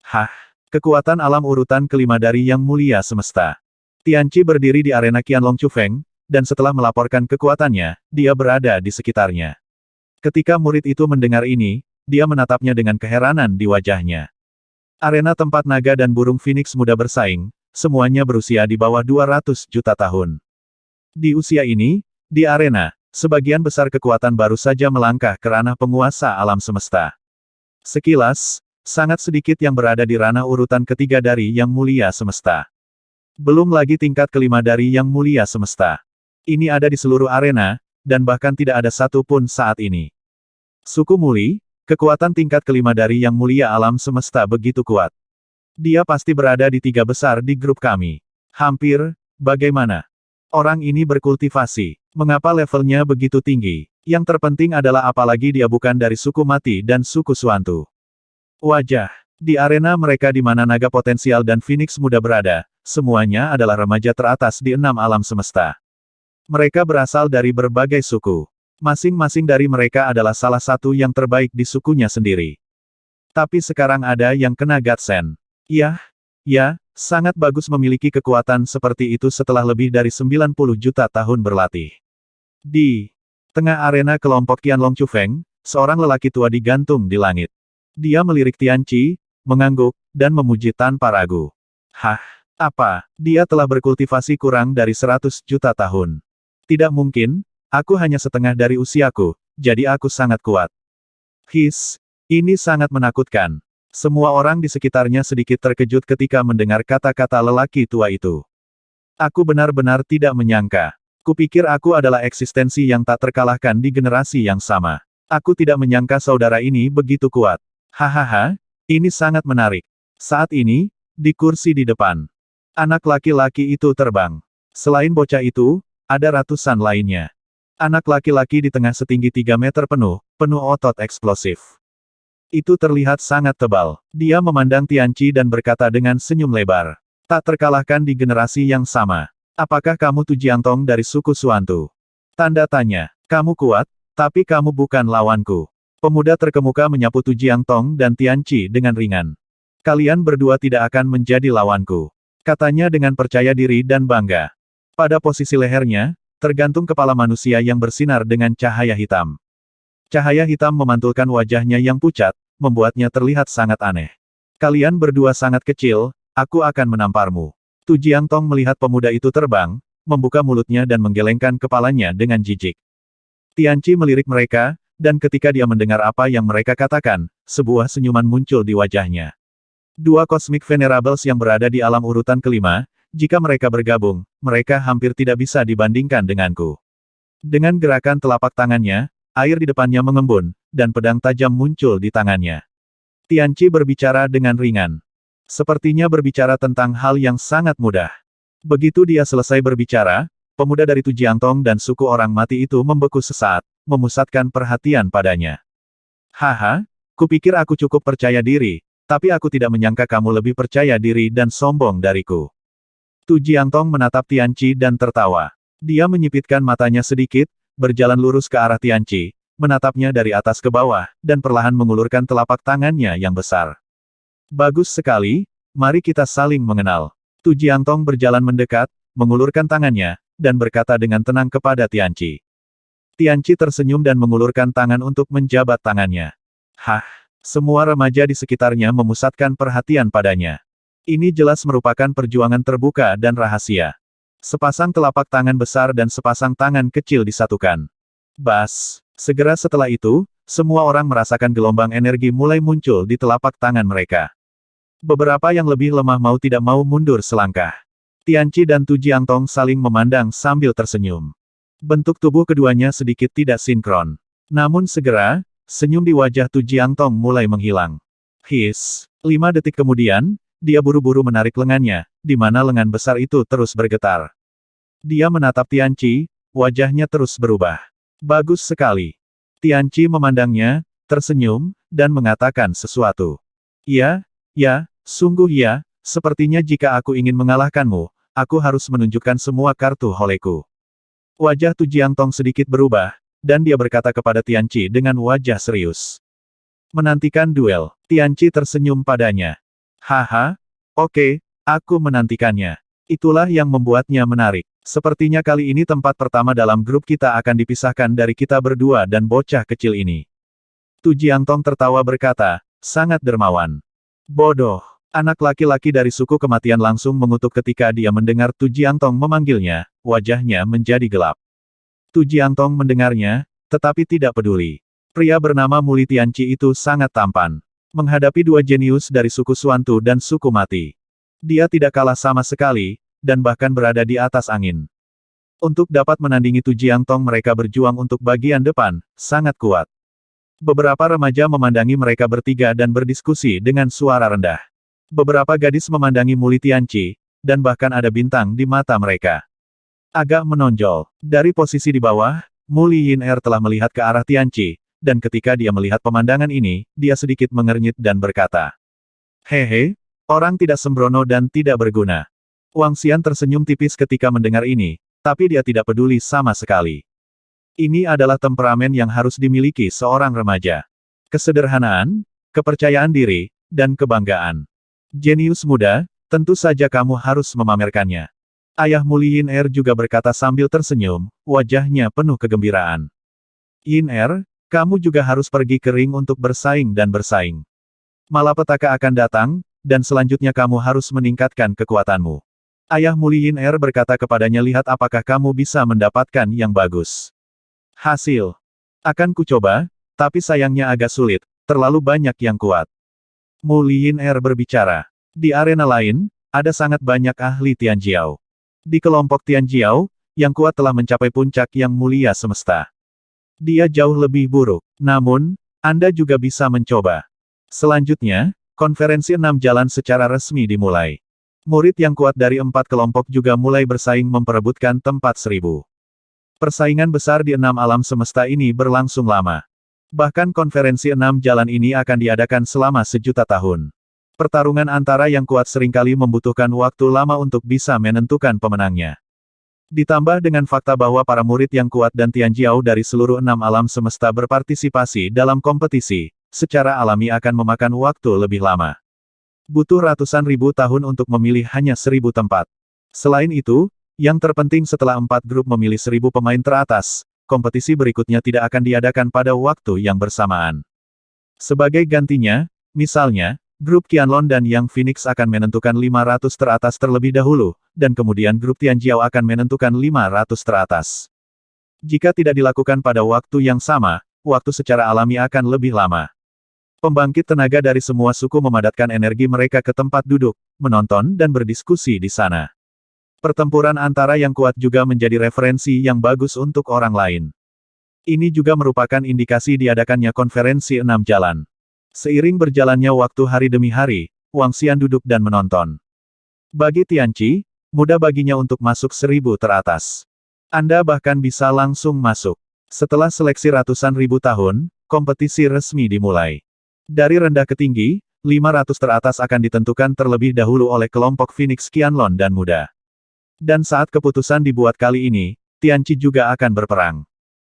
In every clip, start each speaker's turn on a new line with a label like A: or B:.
A: Hah? Kekuatan alam urutan kelima dari Yang Mulia Semesta. Tianqi berdiri di arena Qianlong Chufeng, dan setelah melaporkan kekuatannya, dia berada di sekitarnya. Ketika murid itu mendengar ini, dia menatapnya dengan keheranan di wajahnya. Arena tempat naga dan burung phoenix muda bersaing, semuanya berusia di bawah 200 juta tahun. Di usia ini, di arena, sebagian besar kekuatan baru saja melangkah ke ranah penguasa alam semesta. Sekilas, sangat sedikit yang berada di ranah urutan ketiga dari Yang Mulia Semesta. Belum lagi tingkat kelima dari Yang Mulia Semesta. Ini ada di seluruh arena, dan bahkan tidak ada satu pun saat ini. Suku Muli, kekuatan tingkat kelima dari Yang Mulia Alam Semesta begitu kuat. Dia pasti berada di tiga besar di grup kami. Hampir, bagaimana? Orang ini berkultivasi. Mengapa levelnya begitu tinggi? Yang terpenting adalah apalagi dia bukan dari suku mati dan suku Suantu. Wajah. Di arena mereka di mana naga potensial dan phoenix muda berada, semuanya adalah remaja teratas di 6 alam semesta. Mereka berasal dari berbagai suku. Masing-masing dari mereka adalah salah satu yang terbaik di sukunya sendiri. Tapi sekarang ada yang kena Gatsen. Ya, sangat bagus memiliki kekuatan seperti itu setelah lebih dari 90 juta tahun berlatih. Di tengah arena kelompok Qianlong Chufeng, seorang lelaki tua digantung di langit. Dia melirik Tianqi, mengangguk, dan memuji tanpa ragu. Hah? Apa? Dia telah berkultivasi kurang dari 100 juta tahun. Tidak mungkin, aku hanya setengah dari usiaku, jadi aku sangat kuat. Ini sangat menakutkan. Semua orang di sekitarnya sedikit terkejut ketika mendengar kata-kata lelaki tua itu. Aku benar-benar tidak menyangka. Kupikir aku adalah eksistensi yang tak terkalahkan di generasi yang sama. Aku tidak menyangka saudara ini begitu kuat. Hahaha, ini sangat menarik. Saat ini, di kursi di depan, anak laki-laki itu terbang. Selain bocah itu, ada ratusan lainnya. Anak laki-laki di tengah setinggi 3 meter penuh otot eksplosif. Itu terlihat sangat tebal. Dia memandang Tianqi dan berkata dengan senyum lebar. Tak terkalahkan di generasi yang sama. Apakah kamu Tu Jiangtong dari suku Suantu? Tanda tanya. Kamu kuat, tapi kamu bukan lawanku. Pemuda terkemuka menyapu Tu Jiangtong dan Tianqi dengan ringan. Kalian berdua tidak akan menjadi lawanku. Katanya dengan percaya diri dan bangga. Pada posisi lehernya, tergantung kepala manusia yang bersinar dengan cahaya hitam. Cahaya hitam memantulkan wajahnya yang pucat, membuatnya terlihat sangat aneh. Kalian berdua sangat kecil, aku akan menamparmu. Tu Jiangtong melihat pemuda itu terbang, membuka mulutnya dan menggelengkan kepalanya dengan jijik. Tianqi melirik mereka, dan ketika dia mendengar apa yang mereka katakan, sebuah senyuman muncul di wajahnya. Dua Cosmic Venerables yang berada di alam urutan kelima, jika mereka bergabung, mereka hampir tidak bisa dibandingkan denganku. Dengan gerakan telapak tangannya, air di depannya mengembun, dan pedang tajam muncul di tangannya. Tianqi berbicara dengan ringan. Sepertinya berbicara tentang hal yang sangat mudah. Begitu dia selesai berbicara, pemuda dari Tu Jiangtong dan suku orang mati itu membeku sesaat, memusatkan perhatian padanya. Haha, kupikir aku cukup percaya diri, tapi aku tidak menyangka kamu lebih percaya diri dan sombong dariku. Tu Jiangtong menatap Tianqi dan tertawa. Dia menyipitkan matanya sedikit, berjalan lurus ke arah Tianqi, menatapnya dari atas ke bawah, dan perlahan mengulurkan telapak tangannya yang besar. Bagus sekali, mari kita saling mengenal. Tu Jiangtong berjalan mendekat, mengulurkan tangannya, dan berkata dengan tenang kepada Tianqi. Tianqi tersenyum dan mengulurkan tangan untuk menjabat tangannya. Hah, semua remaja di sekitarnya memusatkan perhatian padanya. Ini jelas merupakan perjuangan terbuka dan rahasia. Sepasang telapak tangan besar dan sepasang tangan kecil disatukan. Bas. Segera setelah itu, semua orang merasakan gelombang energi mulai muncul di telapak tangan mereka. Beberapa yang lebih lemah mau tidak mau mundur selangkah. Tianqi dan Tu Jiangtong saling memandang sambil tersenyum. Bentuk tubuh keduanya sedikit tidak sinkron. Namun segera, senyum di wajah Tu Jiangtong mulai menghilang. 5 detik kemudian, dia buru-buru menarik lengannya, di mana lengan besar itu terus bergetar. Dia menatap Tianqi, wajahnya terus berubah. Bagus sekali. Tianqi memandangnya, tersenyum, dan mengatakan sesuatu. Ya, sungguh ya, sepertinya jika aku ingin mengalahkanmu, aku harus menunjukkan semua kartu holeku. Wajah Tu Jiangtong sedikit berubah, dan dia berkata kepada Tianqi dengan wajah serius. Menantikan duel, Tianqi tersenyum padanya. Haha, oke, aku menantikannya. Itulah yang membuatnya menarik. Sepertinya kali ini tempat pertama dalam grup kita akan dipisahkan dari kita berdua dan bocah kecil ini. Tu Jiangtong tertawa berkata, sangat dermawan. Bodoh. Anak laki-laki dari suku kematian langsung mengutuk ketika dia mendengar Tu Jiangtong memanggilnya, wajahnya menjadi gelap. Tu Jiangtong mendengarnya, tetapi tidak peduli. Pria bernama Muli Tianqi itu sangat tampan. Menghadapi dua jenius dari suku Suantu dan suku mati. Dia tidak kalah sama sekali, dan bahkan berada di atas angin. Untuk dapat menandingi Tu Jiangtong mereka berjuang untuk bagian depan, sangat kuat. Beberapa remaja memandangi mereka bertiga dan berdiskusi dengan suara rendah. Beberapa gadis memandangi Muli Tianqi, dan bahkan ada bintang di mata mereka. Agak menonjol. Dari posisi di bawah, Muli Yin-er telah melihat ke arah Tianqi, dan ketika dia melihat pemandangan ini, dia sedikit mengernyit dan berkata, hehe, orang tidak sembrono dan tidak berguna. Wang Xian tersenyum tipis ketika mendengar ini, tapi dia tidak peduli sama sekali. Ini adalah temperamen yang harus dimiliki seorang remaja. Kesederhanaan, kepercayaan diri, dan kebanggaan. Jenius muda, tentu saja kamu harus memamerkannya. Ayah Muli Yin-er juga berkata sambil tersenyum, wajahnya penuh kegembiraan. Yin-er, kamu juga harus pergi ke ring untuk bersaing dan bersaing. Malapetaka akan datang, dan selanjutnya kamu harus meningkatkan kekuatanmu. Ayah Muli Yin-er berkata kepadanya lihat apakah kamu bisa mendapatkan yang bagus. Hasil. Akan kucoba, tapi sayangnya agak sulit, terlalu banyak yang kuat. Muli Yin-er berbicara. Di arena lain, ada sangat banyak ahli Tianjiao. Di kelompok Tianjiao, yang kuat telah mencapai puncak yang mulia semesta. Dia jauh lebih buruk. Namun, Anda juga bisa mencoba. Selanjutnya, konferensi 6 jalan secara resmi dimulai. Murid yang kuat dari 4 kelompok juga mulai bersaing memperebutkan tempat 1000. Persaingan besar di 6 alam semesta ini berlangsung lama. Bahkan konferensi 6 jalan ini akan diadakan selama 1.000.000 tahun. Pertarungan antara yang kuat seringkali membutuhkan waktu lama untuk bisa menentukan pemenangnya. Ditambah dengan fakta bahwa para murid yang kuat dan Tianjiao dari seluruh 6 alam semesta berpartisipasi dalam kompetisi, secara alami akan memakan waktu lebih lama. Butuh ratusan ribu tahun untuk memilih hanya 1000 tempat. Selain itu, yang terpenting setelah 4 grup memilih 1000 pemain teratas, kompetisi berikutnya tidak akan diadakan pada waktu yang bersamaan. Sebagai gantinya, misalnya, grup Qianlong dan Yang Phoenix akan menentukan 500 teratas terlebih dahulu, dan kemudian grup Tianjiao akan menentukan 500 teratas. Jika tidak dilakukan pada waktu yang sama, waktu secara alami akan lebih lama. Pembangkit tenaga dari semua suku memadatkan energi mereka ke tempat duduk, menonton dan berdiskusi di sana. Pertempuran antara yang kuat juga menjadi referensi yang bagus untuk orang lain. Ini juga merupakan indikasi diadakannya konferensi 6 jalan. Seiring berjalannya waktu hari demi hari, Wang Xian duduk dan menonton. Bagi Tianqi, mudah baginya untuk masuk 1000 teratas. Anda bahkan bisa langsung masuk. Setelah seleksi ratusan ribu tahun, kompetisi resmi dimulai. Dari rendah ke tinggi, 500 teratas akan ditentukan terlebih dahulu oleh kelompok Phoenix Qianlong dan Muda. Dan saat keputusan dibuat kali ini, Tianqi juga akan berperang.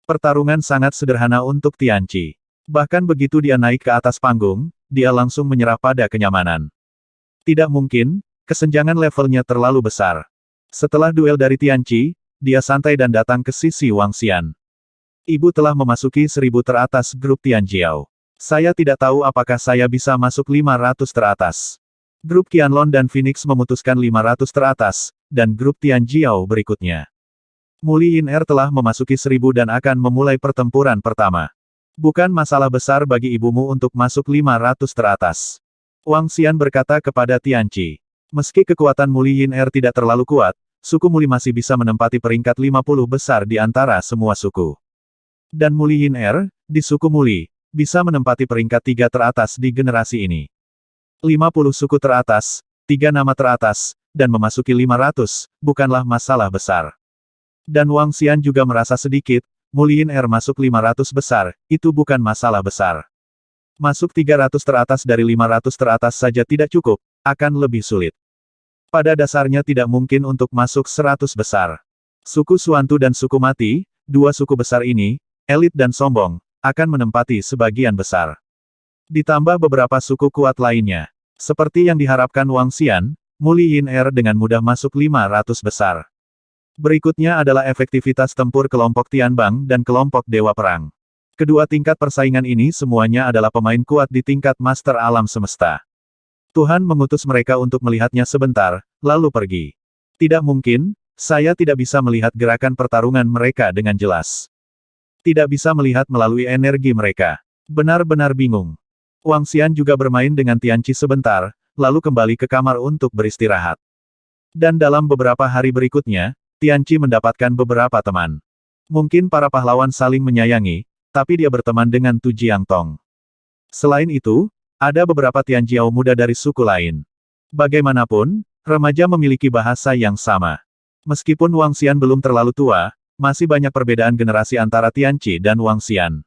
A: Pertarungan sangat sederhana untuk Tianqi. Bahkan begitu dia naik ke atas panggung, dia langsung menyerah pada kenyamanan. Tidak mungkin, kesenjangan levelnya terlalu besar. Setelah duel dari Tianqi, dia santai dan datang ke sisi Wang Xian. Ibu telah memasuki 1000 teratas grup Tianjiao. Saya tidak tahu apakah saya bisa masuk 500 teratas. Grup Qianlong dan Phoenix memutuskan 500 teratas, dan grup Tianjiao berikutnya. Muli Yin-er telah memasuki 1000 dan akan memulai pertempuran pertama. Bukan masalah besar bagi ibumu untuk masuk 500 teratas. Wang Xian berkata kepada Tianqi. Meski kekuatan Muli Yin-er tidak terlalu kuat, suku Muli masih bisa menempati peringkat 50 besar di antara semua suku. Dan Muli Yin-er, di suku Muli, bisa menempati peringkat 3 teratas di generasi ini. 50 suku teratas, 3 nama teratas, dan memasuki 500, bukanlah masalah besar. Dan Wang Xian juga merasa sedikit, Muli Yin-er masuk 500 besar, itu bukan masalah besar. Masuk 300 teratas dari 500 teratas saja tidak cukup, akan lebih sulit. Pada dasarnya tidak mungkin untuk masuk 100 besar. Suku Suantu dan suku Mati, dua suku besar ini, elit dan sombong, akan menempati sebagian besar. Ditambah beberapa suku kuat lainnya. Seperti yang diharapkan Wang Xian, Muli Yin Er dengan mudah masuk 500 besar. Berikutnya adalah efektivitas tempur kelompok Tianbang dan kelompok Dewa Perang. Kedua tingkat persaingan ini semuanya adalah pemain kuat di tingkat Master Alam Semesta. Tuhan mengutus mereka untuk melihatnya sebentar, lalu pergi. Tidak mungkin, saya tidak bisa melihat gerakan pertarungan mereka dengan jelas. Tidak bisa melihat melalui energi mereka. Benar-benar bingung. Wang Xian juga bermain dengan Tianqi sebentar, lalu kembali ke kamar untuk beristirahat. Dan dalam beberapa hari berikutnya, Tianqi mendapatkan beberapa teman. Mungkin para pahlawan saling menyayangi, tapi dia berteman dengan Tu Jiangtong. Selain itu, ada beberapa Tianjiao muda dari suku lain. Bagaimanapun, remaja memiliki bahasa yang sama. Meskipun Wang Xian belum terlalu tua, masih banyak perbedaan generasi antara Tianqi dan Wang Xian.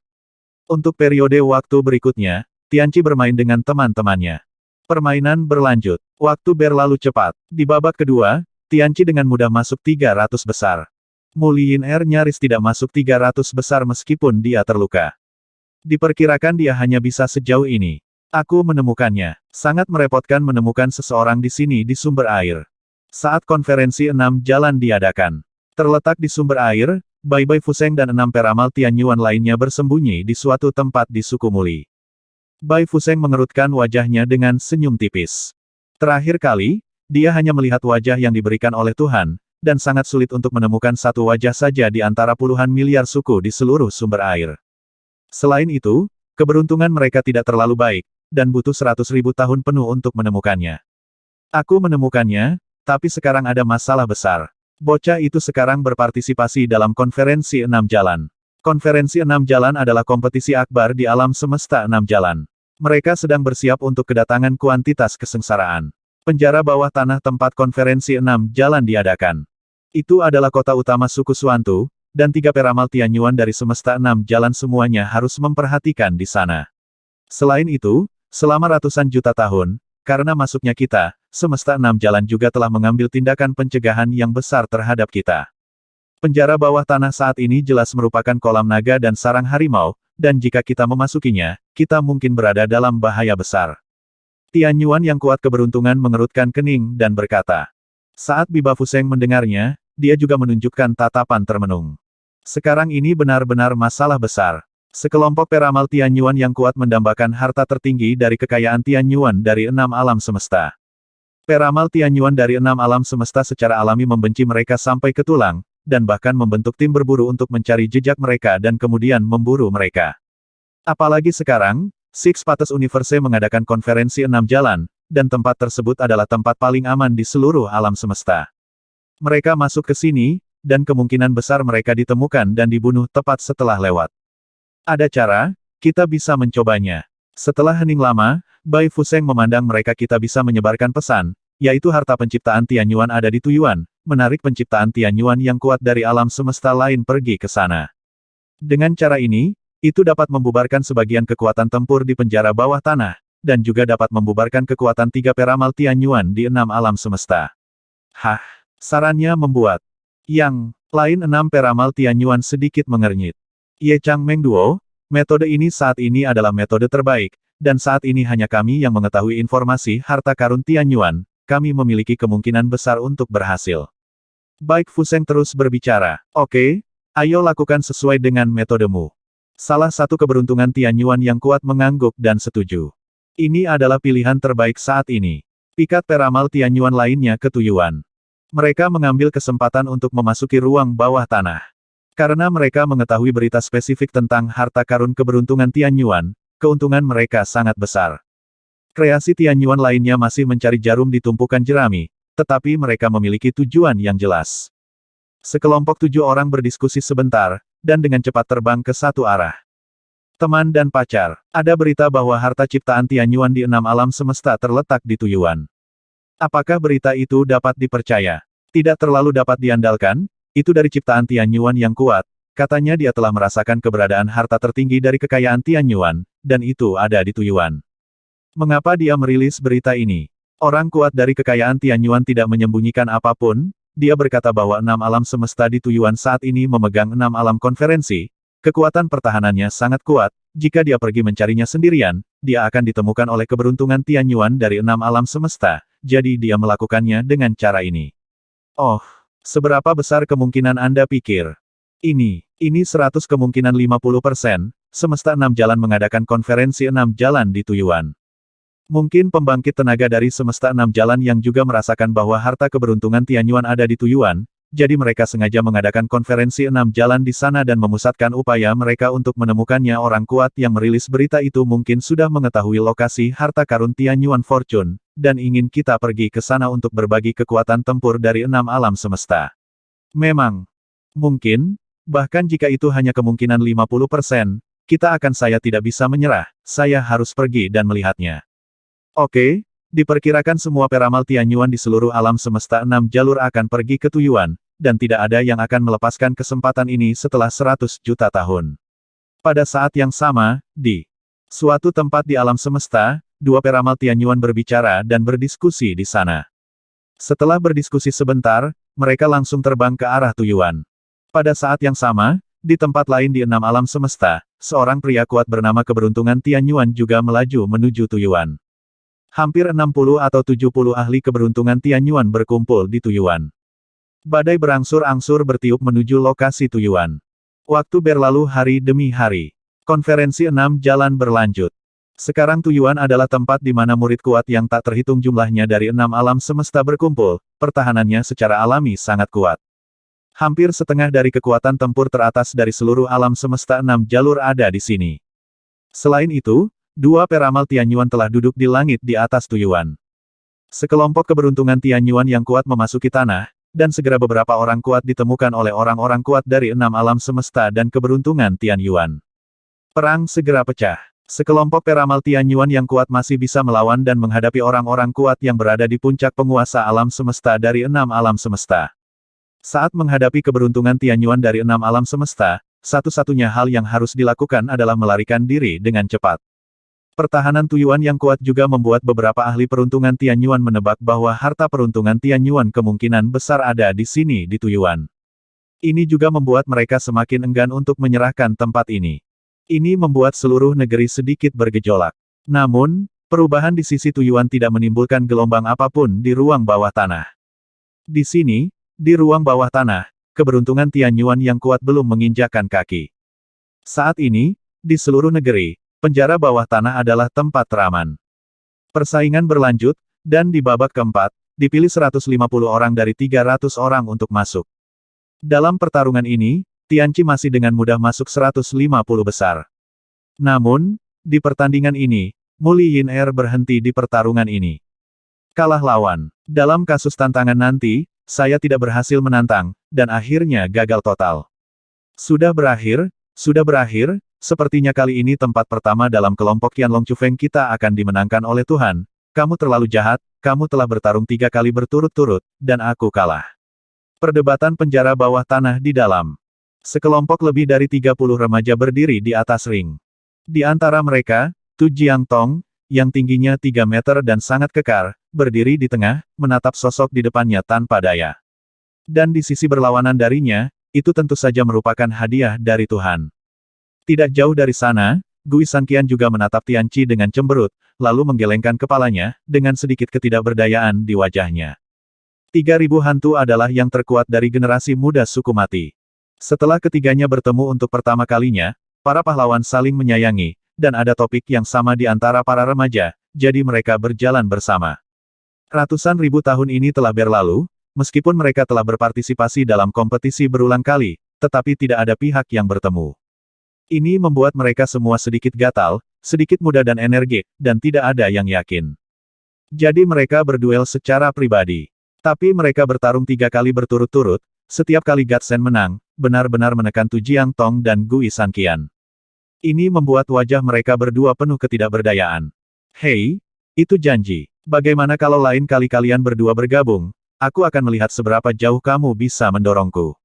A: Untuk periode waktu berikutnya, Tianqi bermain dengan teman-temannya. Permainan berlanjut. Waktu berlalu cepat. Di babak kedua, Tianqi dengan mudah masuk 300 besar. Muli Yin Er nyaris tidak masuk 300 besar meskipun dia terluka. Diperkirakan dia hanya bisa sejauh ini. Aku menemukannya. Sangat merepotkan menemukan seseorang di sini di sumber air. Saat konferensi 6 jalan diadakan. Terletak di sumber air, Bai Bai Fuseng dan 6 peramal Tianyuan lainnya bersembunyi di suatu tempat di suku Muli. Bai Fuseng mengerutkan wajahnya dengan senyum tipis. Terakhir kali, dia hanya melihat wajah yang diberikan oleh Tuhan, dan sangat sulit untuk menemukan satu wajah saja di antara puluhan miliar suku di seluruh sumber air. Selain itu, keberuntungan mereka tidak terlalu baik, dan butuh 100.000 tahun penuh untuk menemukannya. Aku menemukannya, tapi sekarang ada masalah besar. Bocah itu sekarang berpartisipasi dalam konferensi 6 jalan. Konferensi 6 jalan adalah kompetisi akbar di alam semesta 6 jalan. Mereka sedang bersiap untuk kedatangan kuantitas kesengsaraan. Penjara bawah tanah tempat konferensi 6 jalan diadakan. Itu adalah kota utama suku Suantu, dan 3 peramal Tianyuan dari semesta 6 jalan semuanya harus memperhatikan di sana. Selain itu, selama ratusan juta tahun, karena masuknya kita, semesta 6 jalan juga telah mengambil tindakan pencegahan yang besar terhadap kita. Penjara bawah tanah saat ini jelas merupakan kolam naga dan sarang harimau, dan jika kita memasukinya, kita mungkin berada dalam bahaya besar. Tianyuan yang kuat keberuntungan mengerutkan kening dan berkata. Saat Biba Fuseng mendengarnya, dia juga menunjukkan tatapan termenung. Sekarang ini benar-benar masalah besar. Sekelompok peramal Tianyuan yang kuat mendambakan harta tertinggi dari kekayaan Tianyuan dari 6 alam semesta. Peramal Tianyuan dari 6 alam semesta secara alami membenci mereka sampai ke tulang, dan bahkan membentuk tim berburu untuk mencari jejak mereka dan kemudian memburu mereka. Apalagi sekarang, Six Paths Universe mengadakan konferensi 6 jalan, dan tempat tersebut adalah tempat paling aman di seluruh alam semesta. Mereka masuk ke sini, dan kemungkinan besar mereka ditemukan dan dibunuh tepat setelah lewat. Ada cara, kita bisa mencobanya. Setelah hening lama, Bai Fuseng memandang mereka kita bisa menyebarkan pesan, yaitu harta penciptaan Tianyuan ada di Tuyuan, menarik penciptaan Tianyuan yang kuat dari alam semesta lain pergi ke sana. Dengan cara ini, itu dapat membubarkan sebagian kekuatan tempur di penjara bawah tanah, dan juga dapat membubarkan kekuatan 3 peramal Tianyuan di 6 alam semesta. Hah, sarannya membuat yang lain 6 peramal Tianyuan sedikit mengernyit. Ye Changmeng Duo, metode ini saat ini adalah metode terbaik, dan saat ini hanya kami yang mengetahui informasi harta karun Tianyuan, kami memiliki kemungkinan besar untuk berhasil. Baik Fuseng terus berbicara, oke, ayo lakukan sesuai dengan metodemu. Salah satu keberuntungan Tianyuan yang kuat mengangguk dan setuju. Ini adalah pilihan terbaik saat ini. Pikat peramal Tianyuan lainnya ke Tuyuan. Mereka mengambil kesempatan untuk memasuki ruang bawah tanah. Karena mereka mengetahui berita spesifik tentang harta karun keberuntungan Tianyuan, keuntungan mereka sangat besar. Kreasi Tianyuan lainnya masih mencari jarum di tumpukan jerami, tetapi mereka memiliki tujuan yang jelas. Sekelompok 7 orang berdiskusi sebentar, dan dengan cepat terbang ke satu arah. Teman dan pacar, ada berita bahwa harta ciptaan Tianyuan di 6 alam semesta terletak di Tuyuan. Apakah berita itu dapat dipercaya? Tidak terlalu dapat diandalkan, itu dari ciptaan Tianyuan yang kuat, katanya dia telah merasakan keberadaan harta tertinggi dari kekayaan Tianyuan, dan itu ada di Tuyuan. Mengapa dia merilis berita ini? Orang kuat dari kekayaan Tianyuan tidak menyembunyikan apapun, dia berkata bahwa 6 alam semesta di Tuyuan saat ini memegang 6 alam konferensi, Kekuatan pertahanannya sangat kuat, jika dia pergi mencarinya sendirian, dia akan ditemukan oleh keberuntungan Tianyuan dari 6 alam semesta, jadi dia melakukannya dengan cara ini. Oh, seberapa besar kemungkinan Anda pikir? Ini 100 kemungkinan 50%, semesta 6 jalan mengadakan konferensi 6 jalan di Tujuan. Mungkin pembangkit tenaga dari semesta 6 jalan yang juga merasakan bahwa harta keberuntungan Tianyuan ada di Tujuan, jadi mereka sengaja mengadakan konferensi 6 jalan di sana dan memusatkan upaya mereka untuk menemukannya. Orang kuat yang merilis berita itu mungkin sudah mengetahui lokasi harta karun Tianyuan Fortune, dan ingin kita pergi ke sana untuk berbagi kekuatan tempur dari 6 alam semesta. Memang. Mungkin, bahkan jika itu hanya kemungkinan 50%, saya tidak bisa menyerah, saya harus pergi dan melihatnya. Oke, diperkirakan semua peramal Tianyuan di seluruh alam semesta 6 jalur akan pergi ke Tujuan, dan tidak ada yang akan melepaskan kesempatan ini setelah 100 juta tahun. Pada saat yang sama, di suatu tempat di alam semesta, dua peramal Tianyuan berbicara dan berdiskusi di sana. Setelah berdiskusi sebentar, mereka langsung terbang ke arah Tujuan. Pada saat yang sama, di tempat lain di 6 alam semesta, seorang pria kuat bernama Keberuntungan Tianyuan juga melaju menuju Tujuan. Hampir 60 atau 70 ahli keberuntungan Tianyuan berkumpul di Tujuan. Badai berangsur-angsur bertiup menuju lokasi Tujuan. Waktu berlalu hari demi hari. Konferensi 6 jalan berlanjut. Sekarang Tujuan adalah tempat di mana murid kuat yang tak terhitung jumlahnya dari 6 alam semesta berkumpul, pertahanannya secara alami sangat kuat. Hampir setengah dari kekuatan tempur teratas dari seluruh alam semesta 6 jalur ada di sini. Selain itu, dua peramal Tianyuan telah duduk di langit di atas Tujuan. Sekelompok keberuntungan Tianyuan yang kuat memasuki tanah, dan segera beberapa orang kuat ditemukan oleh orang-orang kuat dari 6 alam semesta dan keberuntungan Tianyuan. Perang segera pecah. Sekelompok peramal Tianyuan yang kuat masih bisa melawan dan menghadapi orang-orang kuat yang berada di puncak penguasa alam semesta dari 6 alam semesta. Saat menghadapi keberuntungan Tianyuan dari 6 alam semesta, satu-satunya hal yang harus dilakukan adalah melarikan diri dengan cepat. Pertahanan Tujuan yang kuat juga membuat beberapa ahli peruntungan Tianyuan menebak bahwa harta peruntungan Tianyuan kemungkinan besar ada di sini di Tujuan. Ini juga membuat mereka semakin enggan untuk menyerahkan tempat ini. Ini membuat seluruh negeri sedikit bergejolak. Namun, perubahan di sisi Tujuan tidak menimbulkan gelombang apapun di ruang bawah tanah. Di sini, di ruang bawah tanah, keberuntungan Tianyuan yang kuat belum menginjakkan kaki. Saat ini, di seluruh negeri, penjara bawah tanah adalah tempat teraman. Persaingan berlanjut, dan di babak keempat, dipilih 150 orang dari 300 orang untuk masuk. Dalam pertarungan ini, Tianqi masih dengan mudah masuk 150 besar. Namun, di pertandingan ini, Muli Yin-er berhenti di pertarungan ini. Kalah lawan. Dalam kasus tantangan nanti, saya tidak berhasil menantang, dan akhirnya gagal total. Sudah berakhir, sepertinya kali ini tempat pertama dalam kelompok Qianlong Chufeng kita akan dimenangkan oleh Tuhan. Kamu terlalu jahat, kamu telah bertarung 3 kali berturut-turut, dan aku kalah. Perdebatan penjara bawah tanah di dalam. Sekelompok lebih dari 30 remaja berdiri di atas ring. Di antara mereka, Tu Jiangtong, yang tingginya 3 meter dan sangat kekar, berdiri di tengah, menatap sosok di depannya tanpa daya. Dan di sisi berlawanan darinya, itu tentu saja merupakan hadiah dari Tuhan. Tidak jauh dari sana, Gui Sanqian juga menatap Tianqi dengan cemberut, lalu menggelengkan kepalanya, dengan sedikit ketidakberdayaan di wajahnya. 3.000 hantu adalah yang terkuat dari generasi muda suku mati. Setelah ketiganya bertemu untuk pertama kalinya, para pahlawan saling menyayangi, dan ada topik yang sama di antara para remaja, jadi mereka berjalan bersama. Ratusan ribu tahun ini telah berlalu, meskipun mereka telah berpartisipasi dalam kompetisi berulang kali, tetapi tidak ada pihak yang bertemu. Ini membuat mereka semua sedikit gatal, sedikit muda dan energik, dan tidak ada yang yakin. Jadi mereka berduel secara pribadi. Tapi mereka bertarung 3 kali berturut-turut, setiap kali Gatsen menang, benar-benar menekan Tu Jiangtong dan Gui Sanqian. Ini membuat wajah mereka berdua penuh ketidakberdayaan. Hei, itu janji. Bagaimana kalau lain kali kalian berdua bergabung? Aku akan melihat seberapa jauh kamu bisa mendorongku.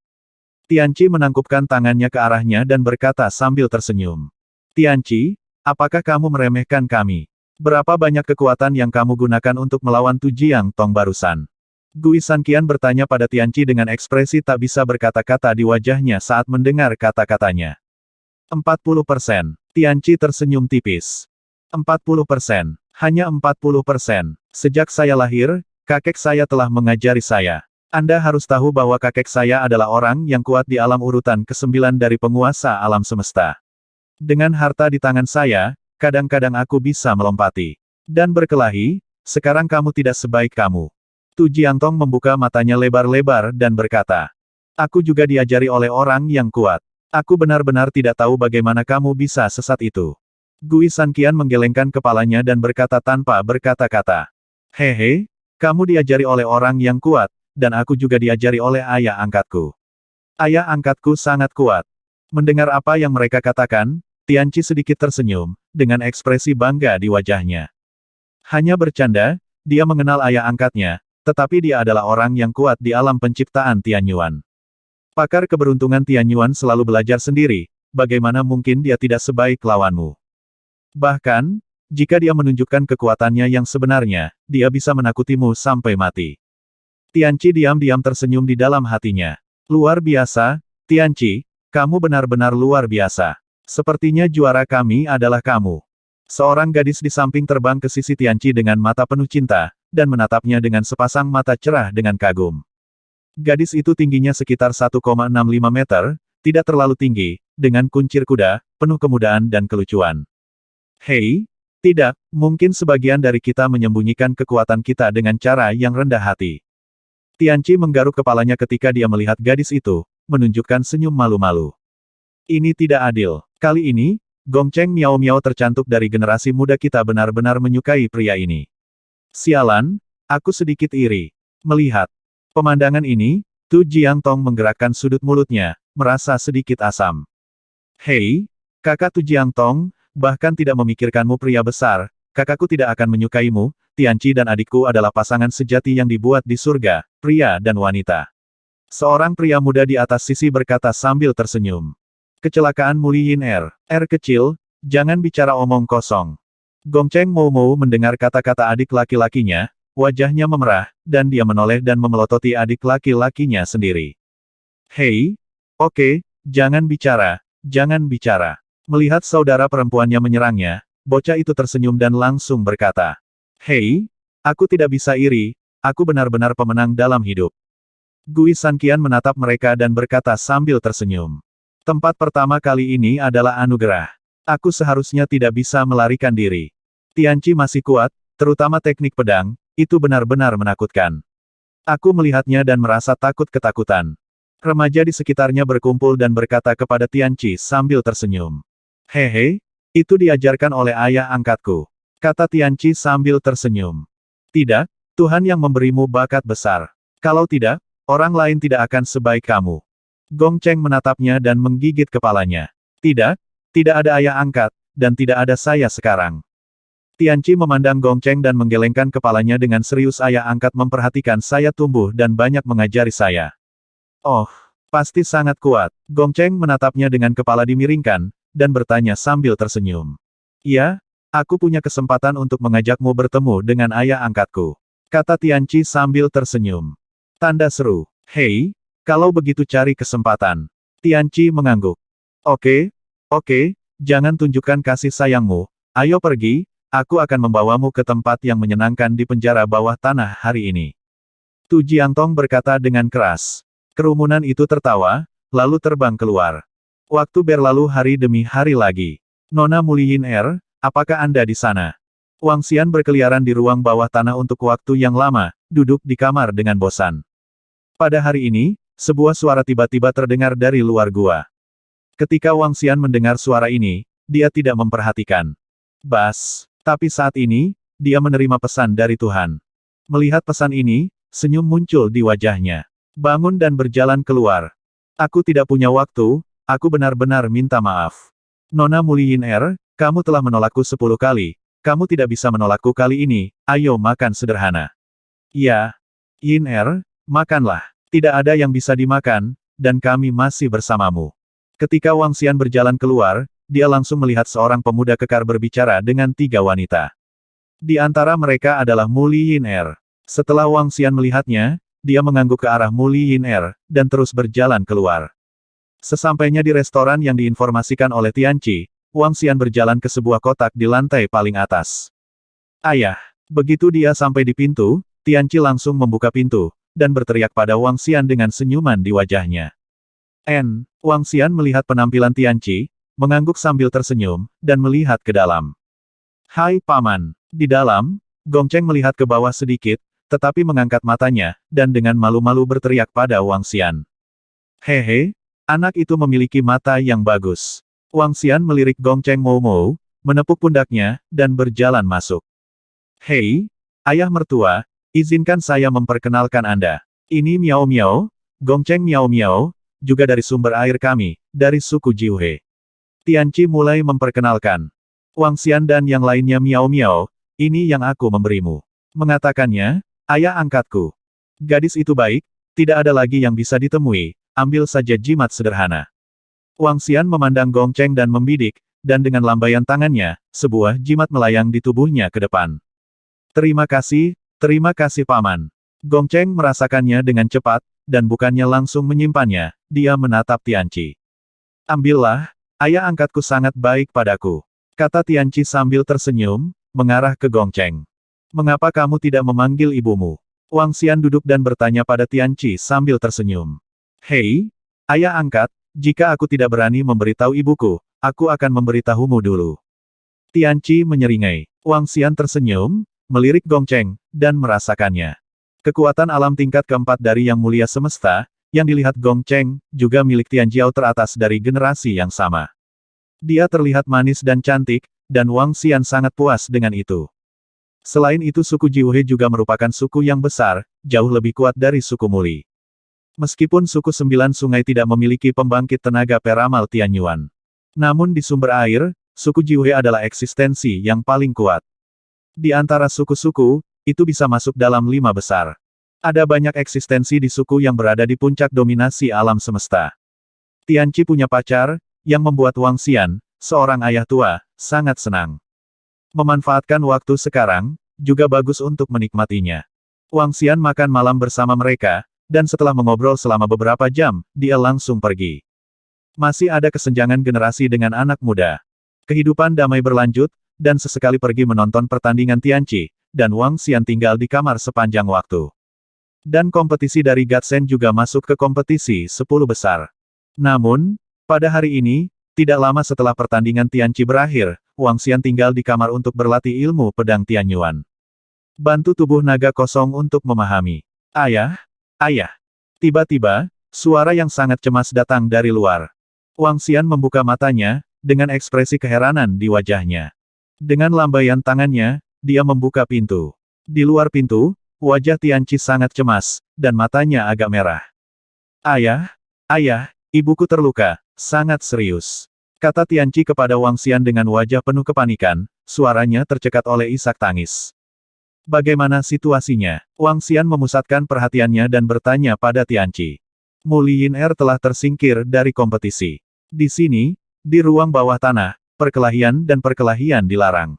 A: Tianqi menangkupkan tangannya ke arahnya dan berkata sambil tersenyum. Tianqi, apakah kamu meremehkan kami? Berapa banyak kekuatan yang kamu gunakan untuk melawan Tu Jiangtong barusan? Gui Sanqian bertanya pada Tianqi dengan ekspresi tak bisa berkata-kata di wajahnya saat mendengar kata-katanya. 40%. Tianqi tersenyum tipis. 40%. Hanya 40%. Sejak saya lahir, kakek saya telah mengajari saya. Anda harus tahu bahwa kakek saya adalah orang yang kuat di alam urutan ke-9 dari penguasa alam semesta. Dengan harta di tangan saya, kadang-kadang aku bisa melompati. Dan berkelahi, sekarang kamu tidak sebaik kamu. Tu Jiangtong membuka matanya lebar-lebar dan berkata, aku juga diajari oleh orang yang kuat. Aku benar-benar tidak tahu bagaimana kamu bisa sesat itu. Gui Sanqian menggelengkan kepalanya dan berkata tanpa berkata-kata. Hehe, kamu diajari oleh orang yang kuat, dan aku juga diajari oleh ayah angkatku. Ayah angkatku sangat kuat. Mendengar apa yang mereka katakan, Tianqi sedikit tersenyum, dengan ekspresi bangga di wajahnya. Hanya bercanda, dia mengenal ayah angkatnya, tetapi dia adalah orang yang kuat di alam penciptaan Tianyuan. Pakar keberuntungan Tianyuan selalu belajar sendiri, bagaimana mungkin dia tidak sebaik lawanmu. Bahkan, jika dia menunjukkan kekuatannya yang sebenarnya, dia bisa menakutimu sampai mati. Tianqi diam-diam tersenyum di dalam hatinya. Luar biasa, Tianqi, kamu benar-benar luar biasa. Sepertinya juara kami adalah kamu. Seorang gadis di samping terbang ke sisi Tianqi dengan mata penuh cinta, dan menatapnya dengan sepasang mata cerah dengan kagum. Gadis itu tingginya sekitar 1,65 meter, tidak terlalu tinggi, dengan kuncir kuda, penuh kemudaan dan kelucuan. Hei, tidak, mungkin sebagian dari kita menyembunyikan kekuatan kita dengan cara yang rendah hati. Tianqi menggaruk kepalanya ketika dia melihat gadis itu, menunjukkan senyum malu-malu. Ini tidak adil. Kali ini, Gongcheng Miao Miao tercantik dari generasi muda kita benar-benar menyukai pria ini. Sialan, aku sedikit iri. Melihat pemandangan ini, Tu Jiangtong menggerakkan sudut mulutnya, merasa sedikit asam. Hei, kakak Tu Jiangtong, bahkan tidak memikirkanmu pria besar, kakakku tidak akan menyukaimu, Tianqi dan adikku adalah pasangan sejati yang dibuat di surga, pria dan wanita. Seorang pria muda di atas sisi berkata sambil tersenyum. Kecelakaan Mu Yin kecil, jangan bicara omong kosong. Gongcheng Mou mendengar kata-kata adik laki-lakinya, wajahnya memerah, dan dia menoleh dan memelototi adik laki-lakinya sendiri. Hei, oke, jangan bicara, jangan bicara. Melihat saudara perempuannya menyerangnya, bocah itu tersenyum dan langsung berkata, hei, aku tidak bisa iri, aku benar-benar pemenang dalam hidup. Gui Sanqian menatap mereka dan berkata sambil tersenyum. Tempat pertama kali ini adalah anugerah. Aku seharusnya tidak bisa melarikan diri. Tianqi masih kuat, terutama teknik pedang, itu benar-benar menakutkan. Aku melihatnya dan merasa takut ketakutan. Remaja di sekitarnya berkumpul dan berkata kepada Tianqi sambil tersenyum. Hehe, itu diajarkan oleh ayah angkatku. Kata Tianqi sambil tersenyum. Tidak, Tuhan yang memberimu bakat besar. Kalau tidak, orang lain tidak akan sebaik kamu. Gongcheng menatapnya dan menggigit kepalanya. Tidak, tidak ada ayah angkat, dan tidak ada saya sekarang. Tianqi memandang Gongcheng dan menggelengkan kepalanya dengan serius. Ayah angkat memperhatikan saya tumbuh dan banyak mengajari saya. Oh, pasti sangat kuat. Gongcheng menatapnya dengan kepala dimiringkan, dan bertanya sambil tersenyum. Ya, aku punya kesempatan untuk mengajakmu bertemu dengan ayah angkatku. Kata Tianqi sambil tersenyum. Tanda seru. Hei, kalau begitu cari kesempatan. Tianqi mengangguk. Oke, jangan tunjukkan kasih sayangmu. Ayo pergi, aku akan membawamu ke tempat yang menyenangkan di penjara bawah tanah hari ini. Tu Jiangtong berkata dengan keras. Kerumunan itu tertawa, lalu terbang keluar. Waktu berlalu hari demi hari lagi. Nona Mu Yin, apakah Anda di sana? Wang Xian berkeliaran di ruang bawah tanah untuk waktu yang lama, duduk di kamar dengan bosan. Pada hari ini, sebuah suara tiba-tiba terdengar dari luar gua. Ketika Wang Xian mendengar suara ini, dia tidak memperhatikan. Bas, tapi saat ini, dia menerima pesan dari Tuhan. Melihat pesan ini, senyum muncul di wajahnya. Bangun dan berjalan keluar. Aku tidak punya waktu, aku benar-benar minta maaf. Nona Mu Yin, kamu telah menolakku 10 kali, kamu tidak bisa menolakku kali ini, ayo makan sederhana. Ya, Yin, makanlah. Tidak ada yang bisa dimakan, dan kami masih bersamamu. Ketika Wang Xian berjalan keluar, dia langsung melihat seorang pemuda kekar berbicara dengan 3 wanita. Di antara mereka adalah Mu Yin. Setelah Wang Xian melihatnya, dia mengangguk ke arah Mu Yin dan terus berjalan keluar. Sesampainya di restoran yang diinformasikan oleh Tianqi, Wang Xian berjalan ke sebuah kotak di lantai paling atas. Ayah! Begitu dia sampai di pintu, Tianqi langsung membuka pintu, dan berteriak pada Wang Xian dengan senyuman di wajahnya. Wang Xian melihat penampilan Tianqi, mengangguk sambil tersenyum, dan melihat ke dalam. Hai Paman! Di dalam, Gong Cheng melihat ke bawah sedikit, tetapi mengangkat matanya, dan dengan malu-malu berteriak pada Wang Xian. Hehe, anak itu memiliki mata yang bagus. Wang Xian melirik Gong Cheng Mou, menepuk pundaknya, dan berjalan masuk. Hei, ayah mertua, izinkan saya memperkenalkan Anda. Ini Miao Miao, Gong Cheng Miao Miao, juga dari sumber air kami, dari suku Jiuhe. Tianqi mulai memperkenalkan. Wang Xian dan yang lainnya Miao Miao, ini yang aku memberimu. Mengatakannya, ayah angkatku. Gadis itu baik, tidak ada lagi yang bisa ditemui, ambil saja jimat sederhana. Wang Xian memandang Gong Cheng dan membidik, dan dengan lambaian tangannya, sebuah jimat melayang di tubuhnya ke depan. Terima kasih Paman. Gong Cheng merasakannya dengan cepat, dan bukannya langsung menyimpannya, dia menatap Tianqi. Ambillah, ayah angkatku sangat baik padaku. Kata Tianqi sambil tersenyum, mengarah ke Gong Cheng. Mengapa kamu tidak memanggil ibumu? Wang Xian duduk dan bertanya pada Tianqi sambil tersenyum. Hei, ayah angkat, jika aku tidak berani memberitahu ibuku, aku akan memberitahumu dulu. Tianqi menyeringai. Wang Xian tersenyum, melirik Gong Cheng, dan merasakannya. Kekuatan alam tingkat keempat dari Yang Mulia Semesta, yang dilihat Gong Cheng, juga milik Tianjiao teratas dari generasi yang sama. Dia terlihat manis dan cantik, dan Wang Xian sangat puas dengan itu. Selain itu suku Jiuhe juga merupakan suku yang besar, jauh lebih kuat dari suku Muli. Meskipun suku Sembilan Sungai tidak memiliki pembangkit tenaga peramal Tianyuan. Namun di sumber air, suku Jiuhe adalah eksistensi yang paling kuat. Di antara suku-suku, itu bisa masuk dalam 5 besar. Ada banyak eksistensi di suku yang berada di puncak dominasi alam semesta. Tianqi punya pacar, yang membuat Wang Xian, seorang ayah tua, sangat senang. Memanfaatkan waktu sekarang, juga bagus untuk menikmatinya. Wang Xian makan malam bersama mereka, dan setelah mengobrol selama beberapa jam, dia langsung pergi. Masih ada kesenjangan generasi dengan anak muda. Kehidupan damai berlanjut, dan sesekali pergi menonton pertandingan Tianqi, dan Wang Xian tinggal di kamar sepanjang waktu. Dan kompetisi dari Gatsen juga masuk ke kompetisi 10 besar. Namun, pada hari ini, tidak lama setelah pertandingan Tianqi berakhir, Wang Xian tinggal di kamar untuk berlatih ilmu pedang Tianyuan. Bantu tubuh naga kosong untuk memahami. Ayah! Ayah! Tiba-tiba, suara yang sangat cemas datang dari luar. Wang Xian membuka matanya, dengan ekspresi keheranan di wajahnya. Dengan lambaian tangannya, dia membuka pintu. Di luar pintu, wajah Tianqi sangat cemas, dan matanya agak merah. Ayah! Ayah! Ibuku terluka, sangat serius. Kata Tianqi kepada Wang Xian dengan wajah penuh kepanikan, suaranya tercekat oleh isak tangis. Bagaimana situasinya? Wang Xian memusatkan perhatiannya dan bertanya pada Tianqi. Mu Liyin telah tersingkir dari kompetisi. Di sini, di ruang bawah tanah, perkelahian dan perkelahian dilarang.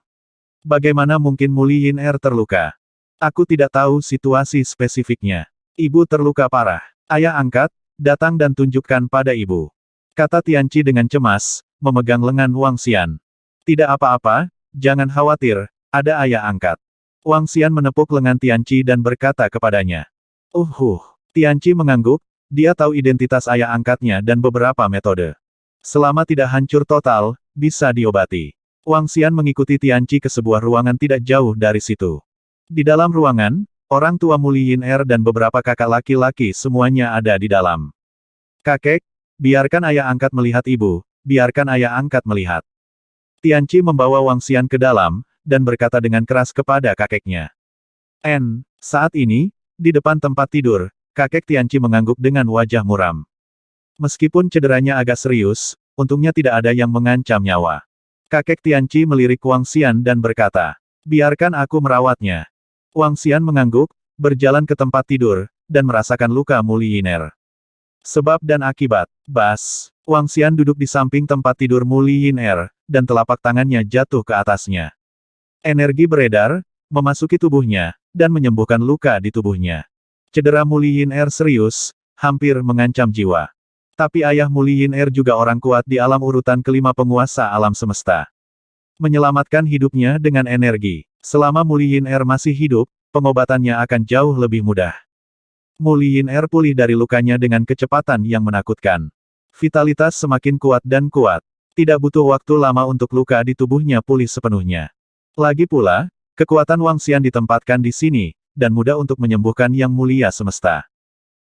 A: Bagaimana mungkin Mu Liyin terluka? Aku tidak tahu situasi spesifiknya. Ibu terluka parah. Ayah angkat, datang dan tunjukkan pada ibu. Kata Tianqi dengan cemas, memegang lengan Wang Xian. Tidak apa-apa, jangan khawatir, ada ayah angkat. Wang Xian menepuk lengan Tianqi dan berkata kepadanya. Tianqi mengangguk, dia tahu identitas ayah angkatnya dan beberapa metode. Selama tidak hancur total, bisa diobati. Wang Xian mengikuti Tianqi ke sebuah ruangan tidak jauh dari situ. Di dalam ruangan, orang tua Mu Liyin dan beberapa kakak laki-laki semuanya ada di dalam. Kakek, biarkan ayah angkat melihat ibu, biarkan ayah angkat melihat. Tianqi membawa Wang Xian ke dalam, dan berkata dengan keras kepada kakeknya. Saat ini, di depan tempat tidur, kakek Tianqi mengangguk dengan wajah muram. Meskipun cederanya agak serius, untungnya tidak ada yang mengancam nyawa. Kakek Tianqi melirik Wang Xian dan berkata, biarkan aku merawatnya. Wang Xian mengangguk, berjalan ke tempat tidur, dan merasakan luka Mu Liyin. Sebab dan akibat. Wang Xian duduk di samping tempat tidur Mu Liyin, dan telapak tangannya jatuh ke atasnya. Energi beredar, memasuki tubuhnya, dan menyembuhkan luka di tubuhnya. Cedera Mu Liyin serius, hampir mengancam jiwa. Tapi ayahmu Li Yin Er juga orang kuat di alam urutan kelima penguasa alam semesta. Menyelamatkan hidupnya dengan energi. Selama Mu Li Yin Er masih hidup, pengobatannya akan jauh lebih mudah. Mu Li Yin Er pulih dari lukanya dengan kecepatan yang menakutkan. Vitalitas semakin kuat dan kuat. Tidak butuh waktu lama untuk luka di tubuhnya pulih sepenuhnya. Lagi pula, kekuatan Wang Xian ditempatkan di sini, dan mudah untuk menyembuhkan Yang Mulia Semesta.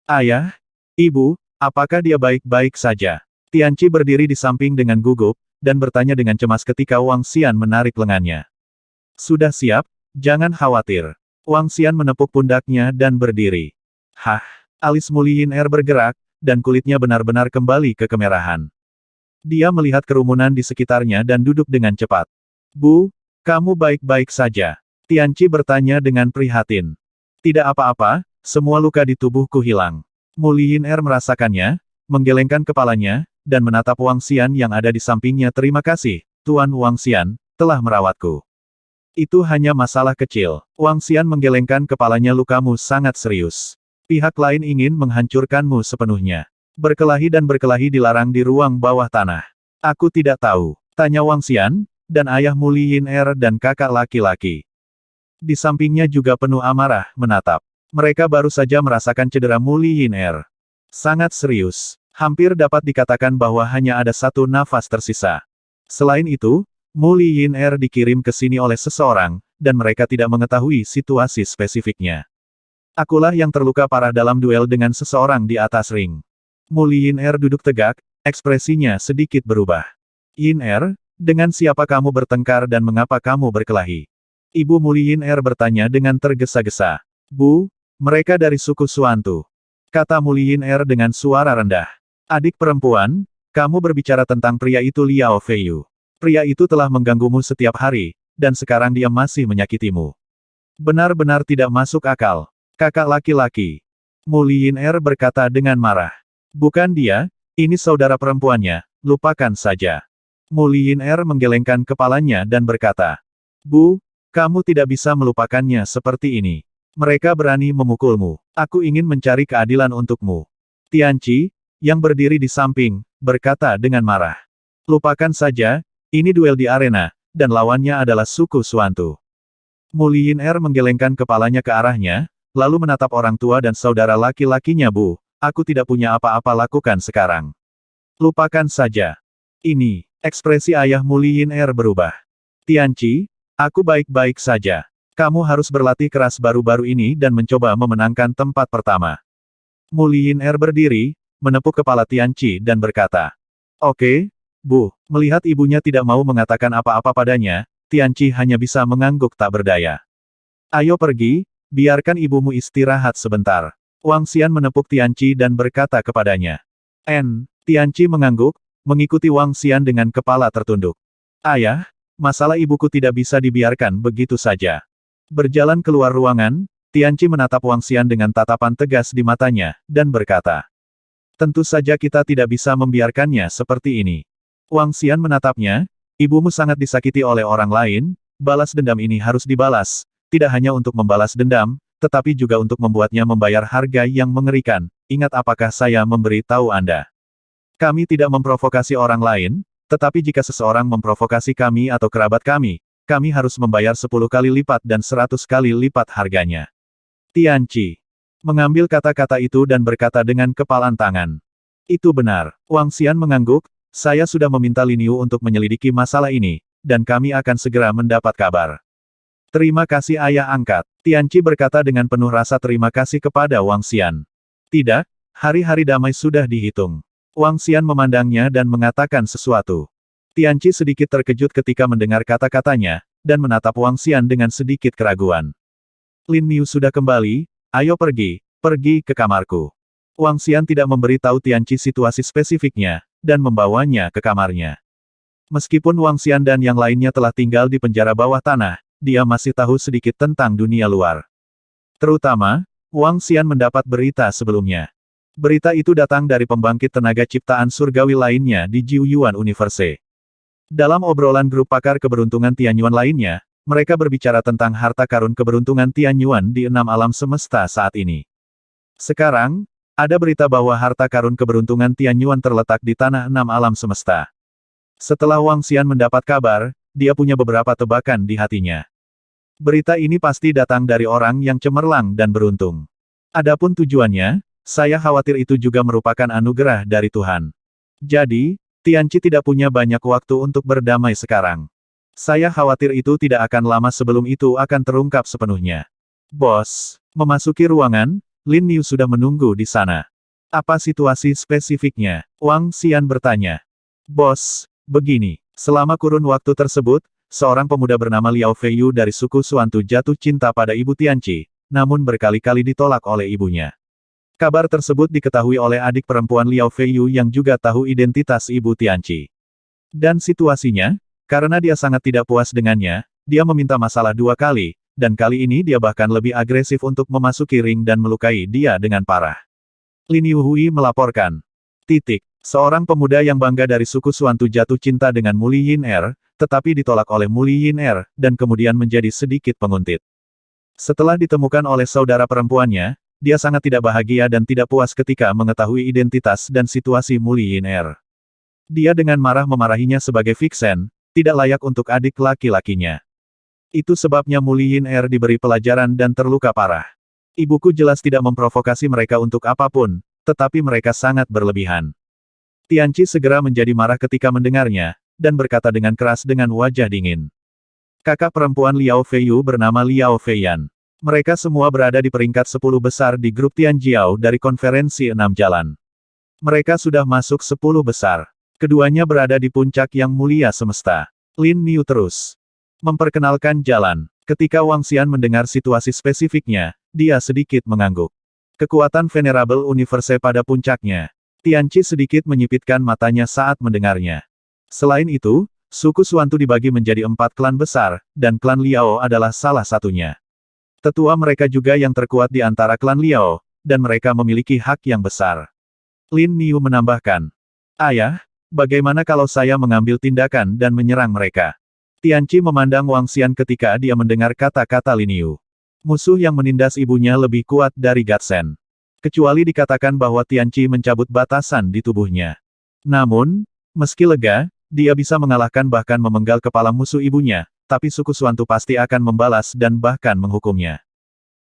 A: Ayah, Ibu, apakah dia baik-baik saja? Tianqi berdiri di samping dengan gugup, dan bertanya dengan cemas ketika Wang Xian menarik lengannya. Sudah siap, jangan khawatir. Wang Xian menepuk pundaknya dan berdiri. Hah, alis Mu Li Yin Er bergerak, dan kulitnya benar-benar kembali ke kemerahan. Dia melihat kerumunan di sekitarnya dan duduk dengan cepat. Bu, kamu baik-baik saja? Tianqi bertanya dengan prihatin. Tidak apa-apa, semua luka di tubuhku hilang. Mu Li Yin Er merasakannya, menggelengkan kepalanya, dan menatap Wang Xian yang ada di sampingnya. Terima kasih, Tuan Wang Xian, telah merawatku. Itu hanya masalah kecil. Wang Xian menggelengkan kepalanya. Lukamu sangat serius. Pihak lain ingin menghancurkanmu sepenuhnya. Berkelahi dan berkelahi dilarang di ruang bawah tanah. Aku tidak tahu, tanya Wang Xian, dan ayah Mu Li Yin Er dan kakak laki-laki. Di sampingnya juga penuh amarah, menatap. Mereka baru saja merasakan cedera Mu Li Yin Er. Sangat serius. Hampir dapat dikatakan bahwa hanya ada satu nafas tersisa. Selain itu, Mu Li Yin Er dikirim ke sini oleh seseorang, dan mereka tidak mengetahui situasi spesifiknya. Akulah yang terluka parah dalam duel dengan seseorang di atas ring. Mu Li Yin Er duduk tegak, ekspresinya sedikit berubah. Yin Er, dengan siapa kamu bertengkar dan mengapa kamu berkelahi? Ibu Mu Li Yin Er bertanya dengan tergesa-gesa. Bu, mereka dari suku Suantu. Kata Mu Li Yin Er dengan suara rendah. Adik perempuan, kamu berbicara tentang pria itu Liao Feiyu. Pria itu telah mengganggumu setiap hari, dan sekarang dia masih menyakitimu. Benar-benar tidak masuk akal. Kakak laki-laki. Mu Li Yin Er berkata dengan marah. Bukan dia, ini saudara perempuannya, lupakan saja. Mu Li Yin Er menggelengkan kepalanya dan berkata. Bu, kamu tidak bisa melupakannya seperti ini. Mereka berani memukulmu. Aku ingin mencari keadilan untukmu. Tianqi, yang berdiri di samping, berkata dengan marah. Lupakan saja, ini duel di arena, dan lawannya adalah suku Suantu. Mu Li Yin Er menggelengkan kepalanya ke arahnya, lalu menatap orang tua dan saudara laki-lakinya. Bu, aku tidak punya apa-apa lakukan sekarang. Lupakan saja. Ini, ekspresi ayah Mu Li Yin Er berubah. Tianqi, aku baik-baik saja. Kamu harus berlatih keras baru-baru ini dan mencoba memenangkan tempat pertama. Mu Li Yin Er berdiri, menepuk kepala Tianqi dan berkata. Oke, Bu, melihat ibunya tidak mau mengatakan apa-apa padanya, Tianqi hanya bisa mengangguk tak berdaya. Ayo pergi, biarkan ibumu istirahat sebentar. Wang Xian menepuk Tianqi dan berkata kepadanya. Tianqi mengangguk, mengikuti Wang Xian dengan kepala tertunduk. Ayah, masalah ibuku tidak bisa dibiarkan begitu saja. Berjalan keluar ruangan, Tianqi menatap Wang Xian dengan tatapan tegas di matanya, dan berkata. Tentu saja kita tidak bisa membiarkannya seperti ini. Wang Xian menatapnya, ibumu sangat disakiti oleh orang lain, balas dendam ini harus dibalas, tidak hanya untuk membalas dendam, tetapi juga untuk membuatnya membayar harga yang mengerikan. Ingat apakah saya memberi tahu Anda? Kami tidak memprovokasi orang lain, tetapi jika seseorang memprovokasi kami atau kerabat kami harus membayar 10 kali lipat dan 100 kali lipat harganya. Tianqi mengambil kata-kata itu dan berkata dengan kepalan tangan. Itu benar. Wang Xian mengangguk, saya sudah meminta Lin Yu untuk menyelidiki masalah ini, dan kami akan segera mendapat kabar. Terima kasih ayah angkat. Tianqi berkata dengan penuh rasa terima kasih kepada Wang Xian. Tidak, hari-hari damai sudah dihitung. Wang Xian memandangnya dan mengatakan sesuatu. Tianqi sedikit terkejut ketika mendengar kata-katanya, dan menatap Wang Xian dengan sedikit keraguan. Lin Yu sudah kembali, ayo pergi ke kamarku. Wang Xian tidak memberitahu Tianqi situasi spesifiknya, dan membawanya ke kamarnya. Meskipun Wang Xian dan yang lainnya telah tinggal di penjara bawah tanah, dia masih tahu sedikit tentang dunia luar. Terutama, Wang Xian mendapat berita sebelumnya. Berita itu datang dari pembangkit tenaga ciptaan surgawi lainnya di Jiuyuan Universe. Dalam obrolan grup pakar keberuntungan Tianyuan lainnya, mereka berbicara tentang harta karun keberuntungan Tianyuan di 6 alam semesta saat ini. Sekarang, Ada berita bahwa harta karun keberuntungan Tianyuan terletak di tanah 6 alam semesta. Setelah Wang Xian mendapat kabar, dia punya beberapa tebakan di hatinya. Berita ini pasti datang dari orang yang cemerlang dan beruntung. Adapun tujuannya, saya khawatir itu juga merupakan anugerah dari Tuhan. Jadi, Tianqi tidak punya banyak waktu untuk berdamai sekarang. Saya khawatir itu tidak akan lama sebelum itu akan terungkap sepenuhnya. Bos, memasuki ruangan, Lin Niu sudah menunggu di sana. Apa situasi spesifiknya? Wang Xian bertanya. Bos, begini, selama kurun waktu tersebut, seorang pemuda bernama Liao Feiyu dari suku Suantu jatuh cinta pada Ibu Tianqi, namun berkali-kali ditolak oleh ibunya. Kabar tersebut diketahui oleh adik perempuan Liao Feiyu yang juga tahu identitas Ibu Tianqi. Dan situasinya, karena dia sangat tidak puas dengannya, dia meminta masalah 2 kali, dan kali ini dia bahkan lebih agresif untuk memasuki ring dan melukai dia dengan parah. Lin Yuhui melaporkan. Seorang pemuda yang bangga dari suku Suantu jatuh cinta dengan Muli Yin Er, tetapi ditolak oleh Muli Yin Er, dan kemudian menjadi sedikit penguntit. Setelah ditemukan oleh saudara perempuannya, dia sangat tidak bahagia dan tidak puas ketika mengetahui identitas dan situasi Muli Yin Er. Dia dengan marah memarahinya sebagai Vixen, tidak layak untuk adik laki-lakinya. Itu sebabnya Muli Yin Er diberi pelajaran dan terluka parah. Ibuku jelas tidak memprovokasi mereka untuk apapun, tetapi mereka sangat berlebihan. Tianqi segera menjadi marah ketika mendengarnya, dan berkata dengan keras dengan wajah dingin. Kakak perempuan Liao Feiyu bernama Liao Feiyan. Mereka semua berada di peringkat 10 besar di grup Tianjiao dari konferensi 6 jalan. Mereka sudah masuk 10 besar. Keduanya berada di puncak yang mulia semesta. Lin Niu terus memperkenalkan jalan. Ketika Wang Xian mendengar situasi spesifiknya, dia sedikit mengangguk. Kekuatan Venerable Universe pada puncaknya. Tianqi sedikit menyipitkan matanya saat mendengarnya. Selain itu, suku Suantu dibagi menjadi 4 klan besar, dan klan Liao adalah salah satunya. Tetua mereka juga yang terkuat di antara klan Liao, dan mereka memiliki hak yang besar. Lin Niu menambahkan. Ayah, bagaimana kalau saya mengambil tindakan dan menyerang mereka? Tianqi memandang Wang Xian ketika dia mendengar kata-kata Lin Niu. Musuh yang menindas ibunya lebih kuat dari Gatsen. Kecuali dikatakan bahwa Tianqi mencabut batasan di tubuhnya. Namun, meski lega, dia bisa mengalahkan bahkan memenggal kepala musuh ibunya, tapi suku Suantu pasti akan membalas dan bahkan menghukumnya.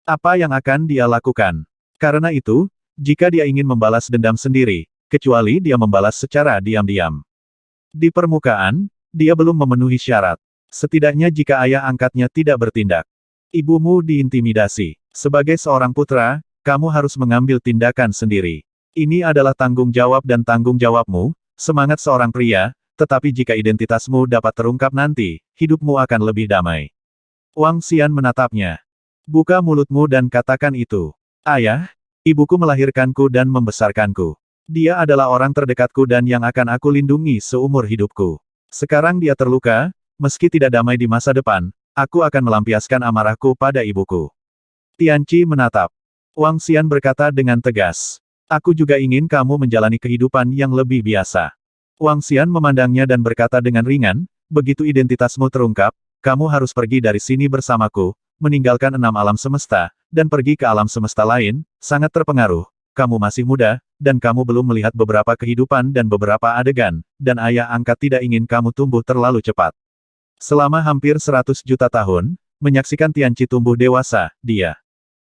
A: Apa yang akan dia lakukan? Karena itu, jika dia ingin membalas dendam sendiri, kecuali dia membalas secara diam-diam. Di permukaan, dia belum memenuhi syarat. Setidaknya jika ayah angkatnya tidak bertindak. Ibumu diintimidasi. Sebagai seorang putra, kamu harus mengambil tindakan sendiri. Ini adalah tanggung jawab dan tanggung jawabmu, semangat seorang pria, tetapi jika identitasmu dapat terungkap nanti, hidupmu akan lebih damai. Wang Xian menatapnya. Buka mulutmu dan katakan itu. Ayah, ibuku melahirkanku dan membesarkanku. Dia adalah orang terdekatku dan yang akan aku lindungi seumur hidupku. Sekarang dia terluka, meski tidak damai di masa depan, aku akan melampiaskan amarahku pada ibuku. Tianqi menatap. Wang Xian berkata dengan tegas. Aku juga ingin kamu menjalani kehidupan yang lebih biasa. Wang Xian memandangnya dan berkata dengan ringan, begitu identitasmu terungkap, kamu harus pergi dari sini bersamaku, meninggalkan 6 alam semesta, dan pergi ke alam semesta lain, sangat terpengaruh. Kamu masih muda, dan kamu belum melihat beberapa kehidupan dan beberapa adegan, dan ayah angkat tidak ingin kamu tumbuh terlalu cepat. Selama hampir 100 juta tahun, menyaksikan Tianqi tumbuh dewasa, dia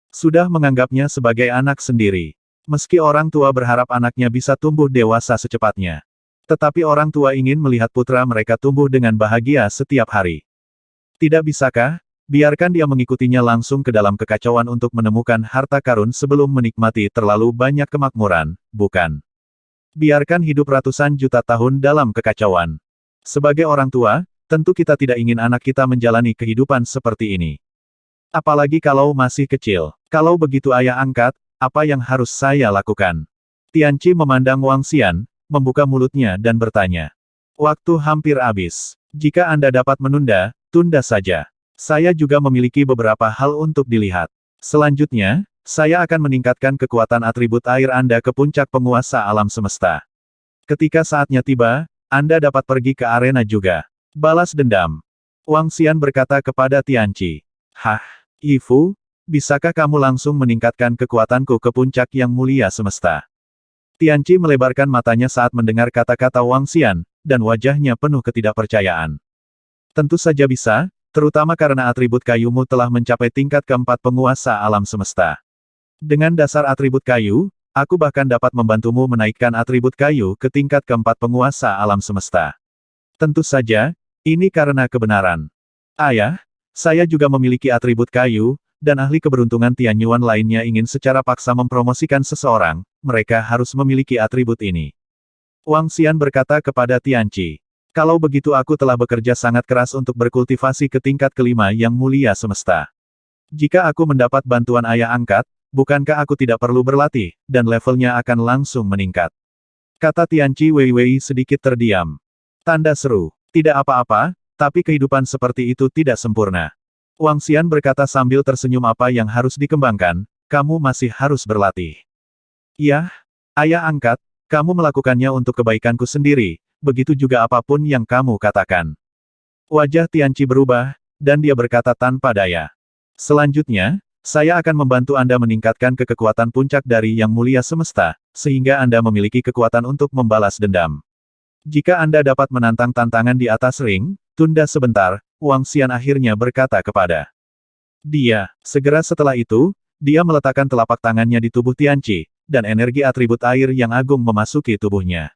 A: sudah menganggapnya sebagai anak sendiri. Meski orang tua berharap anaknya bisa tumbuh dewasa secepatnya. Tetapi orang tua ingin melihat putra mereka tumbuh dengan bahagia setiap hari. Tidak bisakah, biarkan dia mengikutinya langsung ke dalam kekacauan untuk menemukan harta karun sebelum menikmati terlalu banyak kemakmuran, bukan? Biarkan hidup ratusan juta tahun dalam kekacauan. Sebagai orang tua, tentu kita tidak ingin anak kita menjalani kehidupan seperti ini. Apalagi kalau masih kecil. Kalau begitu ayah angkat, apa yang harus saya lakukan? Tianqi memandang Wang Xian, membuka mulutnya dan bertanya. Waktu hampir habis. Jika Anda dapat menunda, tunda saja. Saya juga memiliki beberapa hal untuk dilihat. Selanjutnya, saya akan meningkatkan kekuatan atribut air Anda ke puncak penguasa alam semesta. Ketika saatnya tiba, Anda dapat pergi ke arena juga. Balas dendam. Wang Xian berkata kepada Tianqi. Hah, Yifu, bisakah kamu langsung meningkatkan kekuatanku ke puncak yang mulia semesta? Tianqi melebarkan matanya saat mendengar kata-kata Wang Xian, dan wajahnya penuh ketidakpercayaan. Tentu saja bisa, terutama karena atribut kayumu telah mencapai tingkat keempat penguasa alam semesta. Dengan dasar atribut kayu, aku bahkan dapat membantumu menaikkan atribut kayu ke tingkat keempat penguasa alam semesta. Tentu saja, ini karena kebenaran. Ayah, saya juga memiliki atribut kayu, dan ahli keberuntungan Tianyuan lainnya ingin secara paksa mempromosikan seseorang, mereka harus memiliki atribut ini. Wang Xian berkata kepada Tianqi, kalau begitu aku telah bekerja sangat keras untuk berkultivasi ke tingkat kelima yang mulia semesta. Jika aku mendapat bantuan ayah angkat, bukankah aku tidak perlu berlatih, dan levelnya akan langsung meningkat? Kata Tianqi Weiwei sedikit terdiam. Tanda seru, tidak apa-apa, tapi kehidupan seperti itu tidak sempurna. Wang Xian berkata sambil tersenyum apa yang harus dikembangkan, kamu masih harus berlatih. Yah, ayah angkat, kamu melakukannya untuk kebaikanku sendiri, begitu juga apapun yang kamu katakan. Wajah Tianqi berubah, dan dia berkata tanpa daya. Selanjutnya, saya akan membantu Anda meningkatkan kekuatan puncak dari Yang Mulia Semesta, sehingga Anda memiliki kekuatan untuk membalas dendam. Jika Anda dapat menantang tantangan di atas ring, tunda sebentar, Wang Xian akhirnya berkata kepada dia. Segera setelah itu, dia meletakkan telapak tangannya di tubuh Tianqi, dan energi atribut air yang agung memasuki tubuhnya.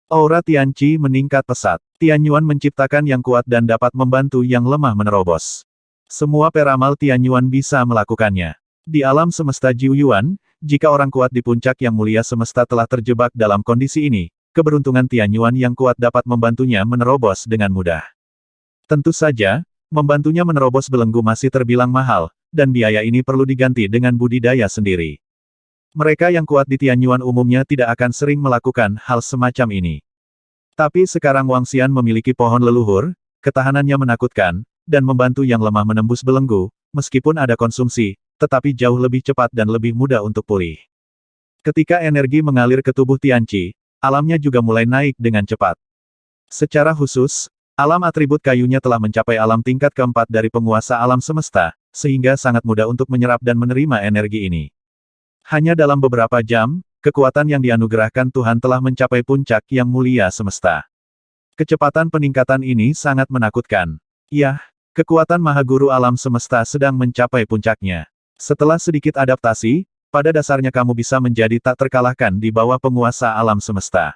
A: Aura Tianqi meningkat pesat. Tianyuan menciptakan yang kuat dan dapat membantu yang lemah menerobos. Semua peramal Tianyuan bisa melakukannya. Di alam semesta Jiuyuan, jika orang kuat di puncak yang mulia semesta telah terjebak dalam kondisi ini, keberuntungan Tianyuan yang kuat dapat membantunya menerobos dengan mudah. Tentu saja, membantunya menerobos belenggu masih terbilang mahal, dan biaya ini perlu diganti dengan budidaya sendiri. Mereka yang kuat di Tianyuan umumnya tidak akan sering melakukan hal semacam ini. Tapi sekarang Wang Xian memiliki pohon leluhur, ketahanannya menakutkan, dan membantu yang lemah menembus belenggu, meskipun ada konsumsi, tetapi jauh lebih cepat dan lebih mudah untuk pulih. Ketika energi mengalir ke tubuh Tianqi, alamnya juga mulai naik dengan cepat. Secara khusus, alam atribut kayunya telah mencapai alam tingkat keempat dari penguasa alam semesta, sehingga sangat mudah untuk menyerap dan menerima energi ini. Hanya dalam beberapa jam, kekuatan yang dianugerahkan Tuhan telah mencapai puncak yang mulia semesta. Kecepatan peningkatan ini sangat menakutkan. Yah, kekuatan Maha Guru alam semesta sedang mencapai puncaknya. Setelah sedikit adaptasi, pada dasarnya kamu bisa menjadi tak terkalahkan di bawah penguasa alam semesta.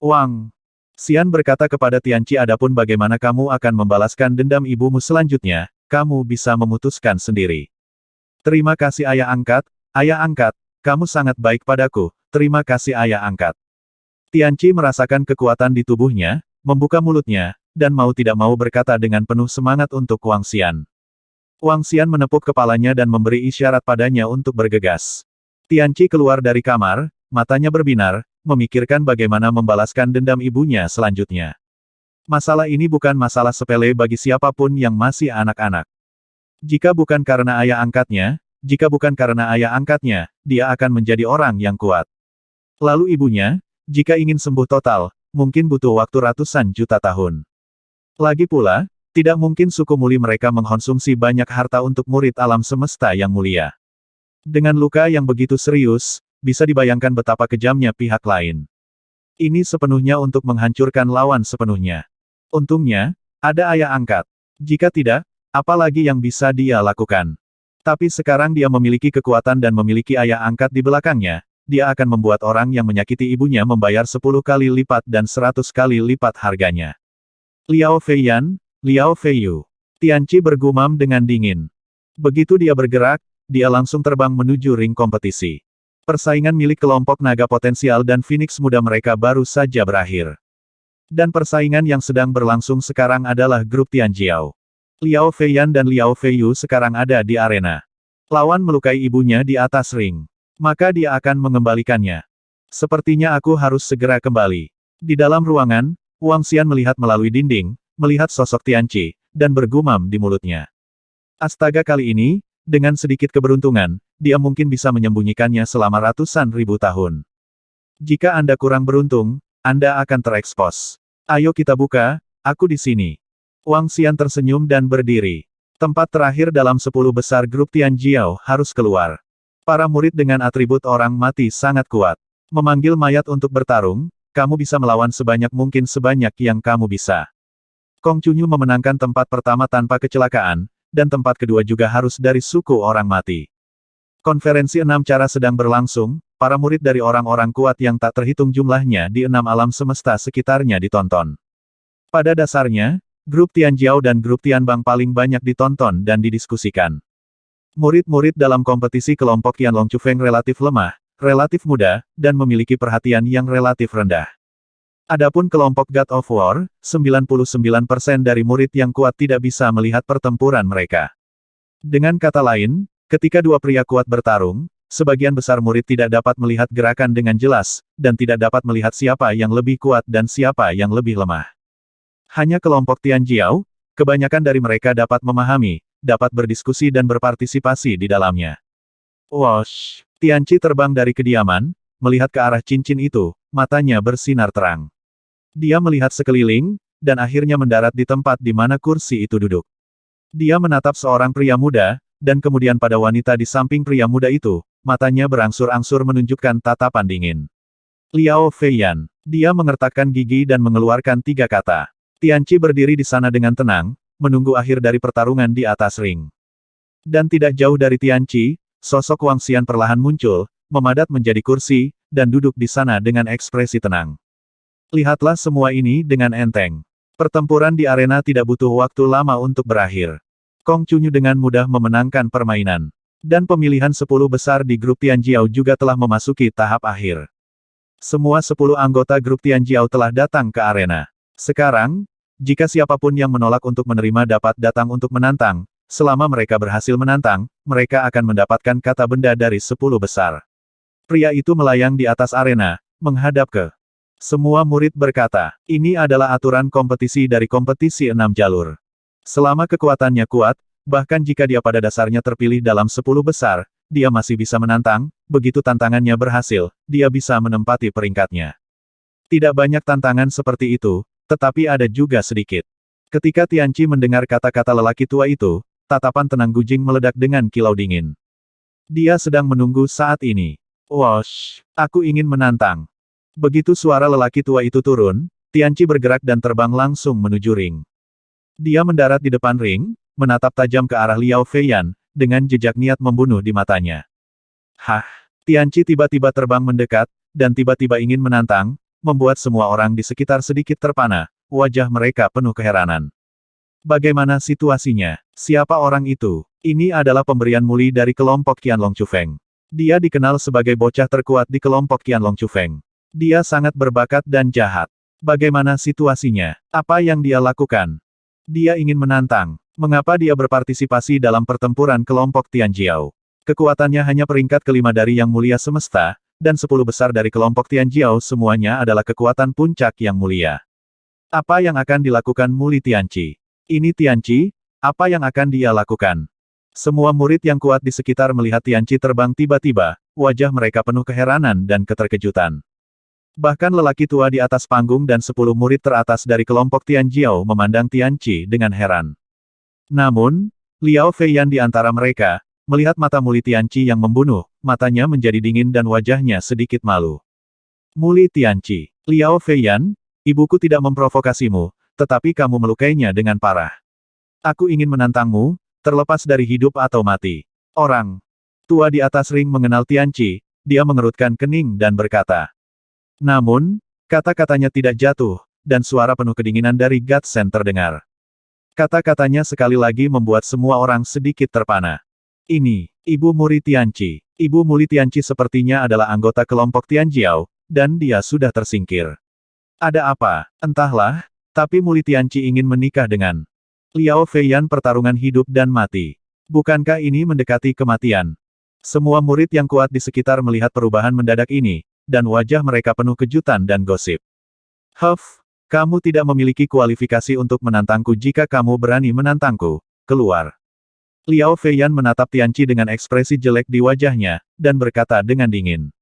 A: Wang Xian berkata kepada Tianqi, adapun bagaimana kamu akan membalaskan dendam ibumu selanjutnya, kamu bisa memutuskan sendiri. Terima kasih ayah angkat, kamu sangat baik padaku, terima kasih ayah angkat. Tianqi merasakan kekuatan di tubuhnya, membuka mulutnya, dan mau tidak mau berkata dengan penuh semangat untuk Wang Xian. Wang Xian menepuk kepalanya dan memberi isyarat padanya untuk bergegas. Tianqi keluar dari kamar, matanya berbinar, memikirkan bagaimana membalaskan dendam ibunya selanjutnya. Masalah ini bukan masalah sepele bagi siapapun yang masih anak-anak. Jika bukan karena ayah angkatnya, dia akan menjadi orang yang kuat. Lalu ibunya, jika ingin sembuh total, mungkin butuh waktu ratusan juta tahun. Lagi pula, tidak mungkin suku Muli mereka mengkonsumsi banyak harta untuk murid alam semesta yang mulia. Dengan luka yang begitu serius, bisa dibayangkan betapa kejamnya pihak lain. Ini sepenuhnya untuk menghancurkan lawan sepenuhnya. Untungnya, ada ayah angkat. Jika tidak, apa lagi yang bisa dia lakukan? Tapi sekarang dia memiliki kekuatan dan memiliki ayah angkat di belakangnya, dia akan membuat orang yang menyakiti ibunya membayar 10 kali lipat dan 100 kali lipat harganya. Liao Feiyan, Liao Feiyu. Tianqi bergumam dengan dingin. Begitu dia bergerak, dia langsung terbang menuju ring kompetisi. Persaingan milik kelompok naga potensial dan Phoenix muda mereka baru saja berakhir. Dan persaingan yang sedang berlangsung sekarang adalah grup Tianjiao. Liao Feiyan dan Liao Feiyu sekarang ada di arena. Lawan melukai ibunya di atas ring. Maka dia akan mengembalikannya. Sepertinya aku harus segera kembali. Di dalam ruangan, Wang Xian melihat melalui dinding, melihat sosok Tianqi, dan bergumam di mulutnya. Astaga, kali ini, dengan sedikit keberuntungan, dia mungkin bisa menyembunyikannya selama ratusan ribu tahun. Jika Anda kurang beruntung, Anda akan terekspos. Ayo kita buka, aku di sini. Wang Xian tersenyum dan berdiri. Tempat terakhir dalam 10 besar grup Tianjiao harus keluar. Para murid dengan atribut orang mati sangat kuat. Memanggil mayat untuk bertarung, kamu bisa melawan sebanyak mungkin sebanyak yang kamu bisa. Kong Chunyu memenangkan tempat pertama tanpa kecelakaan, dan tempat kedua juga harus dari suku orang mati. Konferensi 6 cara sedang berlangsung, para murid dari orang-orang kuat yang tak terhitung jumlahnya di 6 alam semesta sekitarnya ditonton. Pada dasarnya, grup Tianjiao dan grup Tianbang paling banyak ditonton dan didiskusikan. Murid-murid dalam kompetisi kelompok Qianlong Chufeng relatif lemah, relatif muda, dan memiliki perhatian yang relatif rendah. Adapun kelompok God of War, 99% dari murid yang kuat tidak bisa melihat pertempuran mereka. Dengan kata lain, ketika dua pria kuat bertarung, sebagian besar murid tidak dapat melihat gerakan dengan jelas, dan tidak dapat melihat siapa yang lebih kuat dan siapa yang lebih lemah. Hanya kelompok Tianjiao, kebanyakan dari mereka dapat memahami, dapat berdiskusi dan berpartisipasi di dalamnya. Wosh! Tianqi terbang dari kediaman, melihat ke arah cincin itu, matanya bersinar terang. Dia melihat sekeliling, dan akhirnya mendarat di tempat di mana kursi itu duduk. Dia menatap seorang pria muda, dan kemudian pada wanita di samping pria muda itu, matanya berangsur-angsur menunjukkan tatapan dingin. Liao Feiyan. Dia mengertakkan gigi dan mengeluarkan 3 kata. Tianqi berdiri di sana dengan tenang, menunggu akhir dari pertarungan di atas ring. Dan tidak jauh dari Tianqi, sosok Wang Xian perlahan muncul, memadat menjadi kursi, dan duduk di sana dengan ekspresi tenang. Lihatlah semua ini dengan enteng. Pertempuran di arena tidak butuh waktu lama untuk berakhir. Kong Chunyu dengan mudah memenangkan permainan. Dan pemilihan 10 besar di grup Tianjiao juga telah memasuki tahap akhir. Semua 10 anggota grup Tianjiao telah datang ke arena. Sekarang, jika siapapun yang menolak untuk menerima dapat datang untuk menantang, selama mereka berhasil menantang, mereka akan mendapatkan kata benda dari 10 besar. Pria itu melayang di atas arena, menghadap ke. Semua murid berkata, ini adalah aturan kompetisi dari kompetisi 6 jalur. Selama kekuatannya kuat, bahkan jika dia pada dasarnya terpilih dalam 10 besar, dia masih bisa menantang, begitu tantangannya berhasil, dia bisa menempati peringkatnya. Tidak banyak tantangan seperti itu, tetapi ada juga sedikit. Ketika Tianqi mendengar kata-kata lelaki tua itu, tatapan tenang Gujing meledak dengan kilau dingin. Dia sedang menunggu saat ini. Wosh! Aku ingin menantang. Begitu suara lelaki tua itu turun, Tianqi bergerak dan terbang langsung menuju ring. Dia mendarat di depan ring, menatap tajam ke arah Liao Feiyan, dengan jejak niat membunuh di matanya. Hah! Tianqi tiba-tiba terbang mendekat, dan tiba-tiba ingin menantang, membuat semua orang di sekitar sedikit terpana, wajah mereka penuh keheranan. Bagaimana situasinya? Siapa orang itu? Ini adalah pemberian muli dari kelompok Qianlong Chufeng. Dia dikenal sebagai bocah terkuat di kelompok Qianlong Chufeng. Dia sangat berbakat dan jahat. Bagaimana situasinya? Apa yang dia lakukan? Dia ingin menantang. Mengapa dia berpartisipasi dalam pertempuran kelompok Tianjiao? Kekuatannya hanya peringkat kelima dari Yang Mulia Semesta, dan 10 besar dari kelompok Tianjiao semuanya adalah kekuatan puncak yang mulia. Apa yang akan dilakukan Muli Tianqi? Ini Tianqi, apa yang akan dia lakukan? Semua murid yang kuat di sekitar melihat Tianqi terbang tiba-tiba, wajah mereka penuh keheranan dan keterkejutan. Bahkan lelaki tua di atas panggung dan 10 murid teratas dari kelompok Tianjiao memandang Tianqi dengan heran. Namun, Liao Feiyan di antara mereka, melihat mata Muli Tianqi yang membunuh, matanya menjadi dingin dan wajahnya sedikit malu. Muli Tianqi, Liao Feiyan, ibuku tidak memprovokasimu, tetapi kamu melukainya dengan parah. Aku ingin menantangmu, terlepas dari hidup atau mati. Orang tua di atas ring mengenal Tianqi, dia mengerutkan kening dan berkata. Namun, kata-katanya tidak jatuh, dan suara penuh kedinginan dari Gatsen terdengar. Kata-katanya sekali lagi membuat semua orang sedikit terpana. Ini, Ibu Muri Tianqi. Ibu Muli Tianqi sepertinya adalah anggota kelompok Tianjiao, dan dia sudah tersingkir. Ada apa? Entahlah, tapi Muli Tianqi ingin menikah dengan Liao Feiyan pertarungan hidup dan mati. Bukankah ini mendekati kematian? Semua murid yang kuat di sekitar melihat perubahan mendadak ini, dan wajah mereka penuh kejutan dan gosip. Huff, kamu tidak memiliki kualifikasi untuk menantangku jika kamu berani menantangku. Keluar. Liao Feiyan menatap Tianqi dengan ekspresi jelek di wajahnya, dan berkata dengan dingin.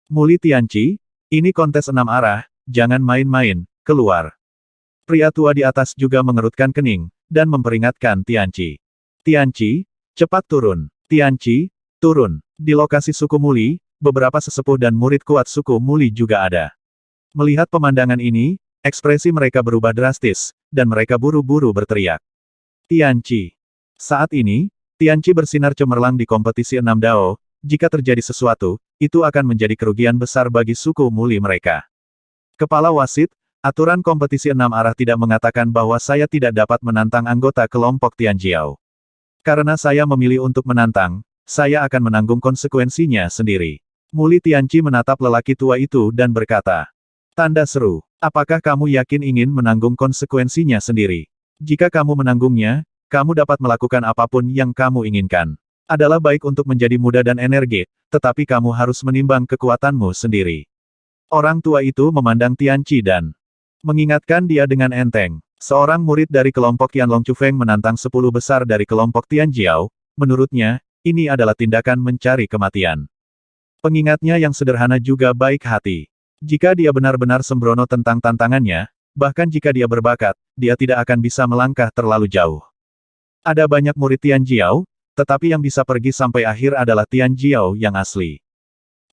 A: Muli Tianqi, ini kontes 6 arah, jangan main-main, keluar. Pria tua di atas juga mengerutkan kening, dan memperingatkan Tianqi. Tianqi, cepat turun. Tianqi, turun. Di lokasi suku Muli, beberapa sesepuh dan murid kuat suku Muli juga ada. Melihat pemandangan ini, ekspresi mereka berubah drastis, dan mereka buru-buru berteriak. Tianqi. Saat ini, Tianqi bersinar cemerlang di kompetisi 6 Dao, jika terjadi sesuatu, itu akan menjadi kerugian besar bagi suku Muli mereka. Kepala wasit, aturan kompetisi 6 arah tidak mengatakan bahwa saya tidak dapat menantang anggota kelompok Tianjiao. Karena saya memilih untuk menantang, saya akan menanggung konsekuensinya sendiri. Muli Tianqi menatap lelaki tua itu dan berkata, tanda seru, apakah kamu yakin ingin menanggung konsekuensinya sendiri? Jika kamu menanggungnya, kamu dapat melakukan apapun yang kamu inginkan. Adalah baik untuk menjadi muda dan energik, tetapi kamu harus menimbang kekuatanmu sendiri. Orang tua itu memandang Tianqi dan mengingatkan dia dengan enteng. Seorang murid dari kelompok Yanlong Chufeng menantang 10 besar dari kelompok Tianjiao, menurutnya, ini adalah tindakan mencari kematian. Pengingatnya yang sederhana juga baik hati. Jika dia benar-benar sembrono tentang tantangannya, bahkan jika dia berbakat, dia tidak akan bisa melangkah terlalu jauh. Ada banyak murid Tianjiao, tetapi yang bisa pergi sampai akhir adalah Tianjiao yang asli.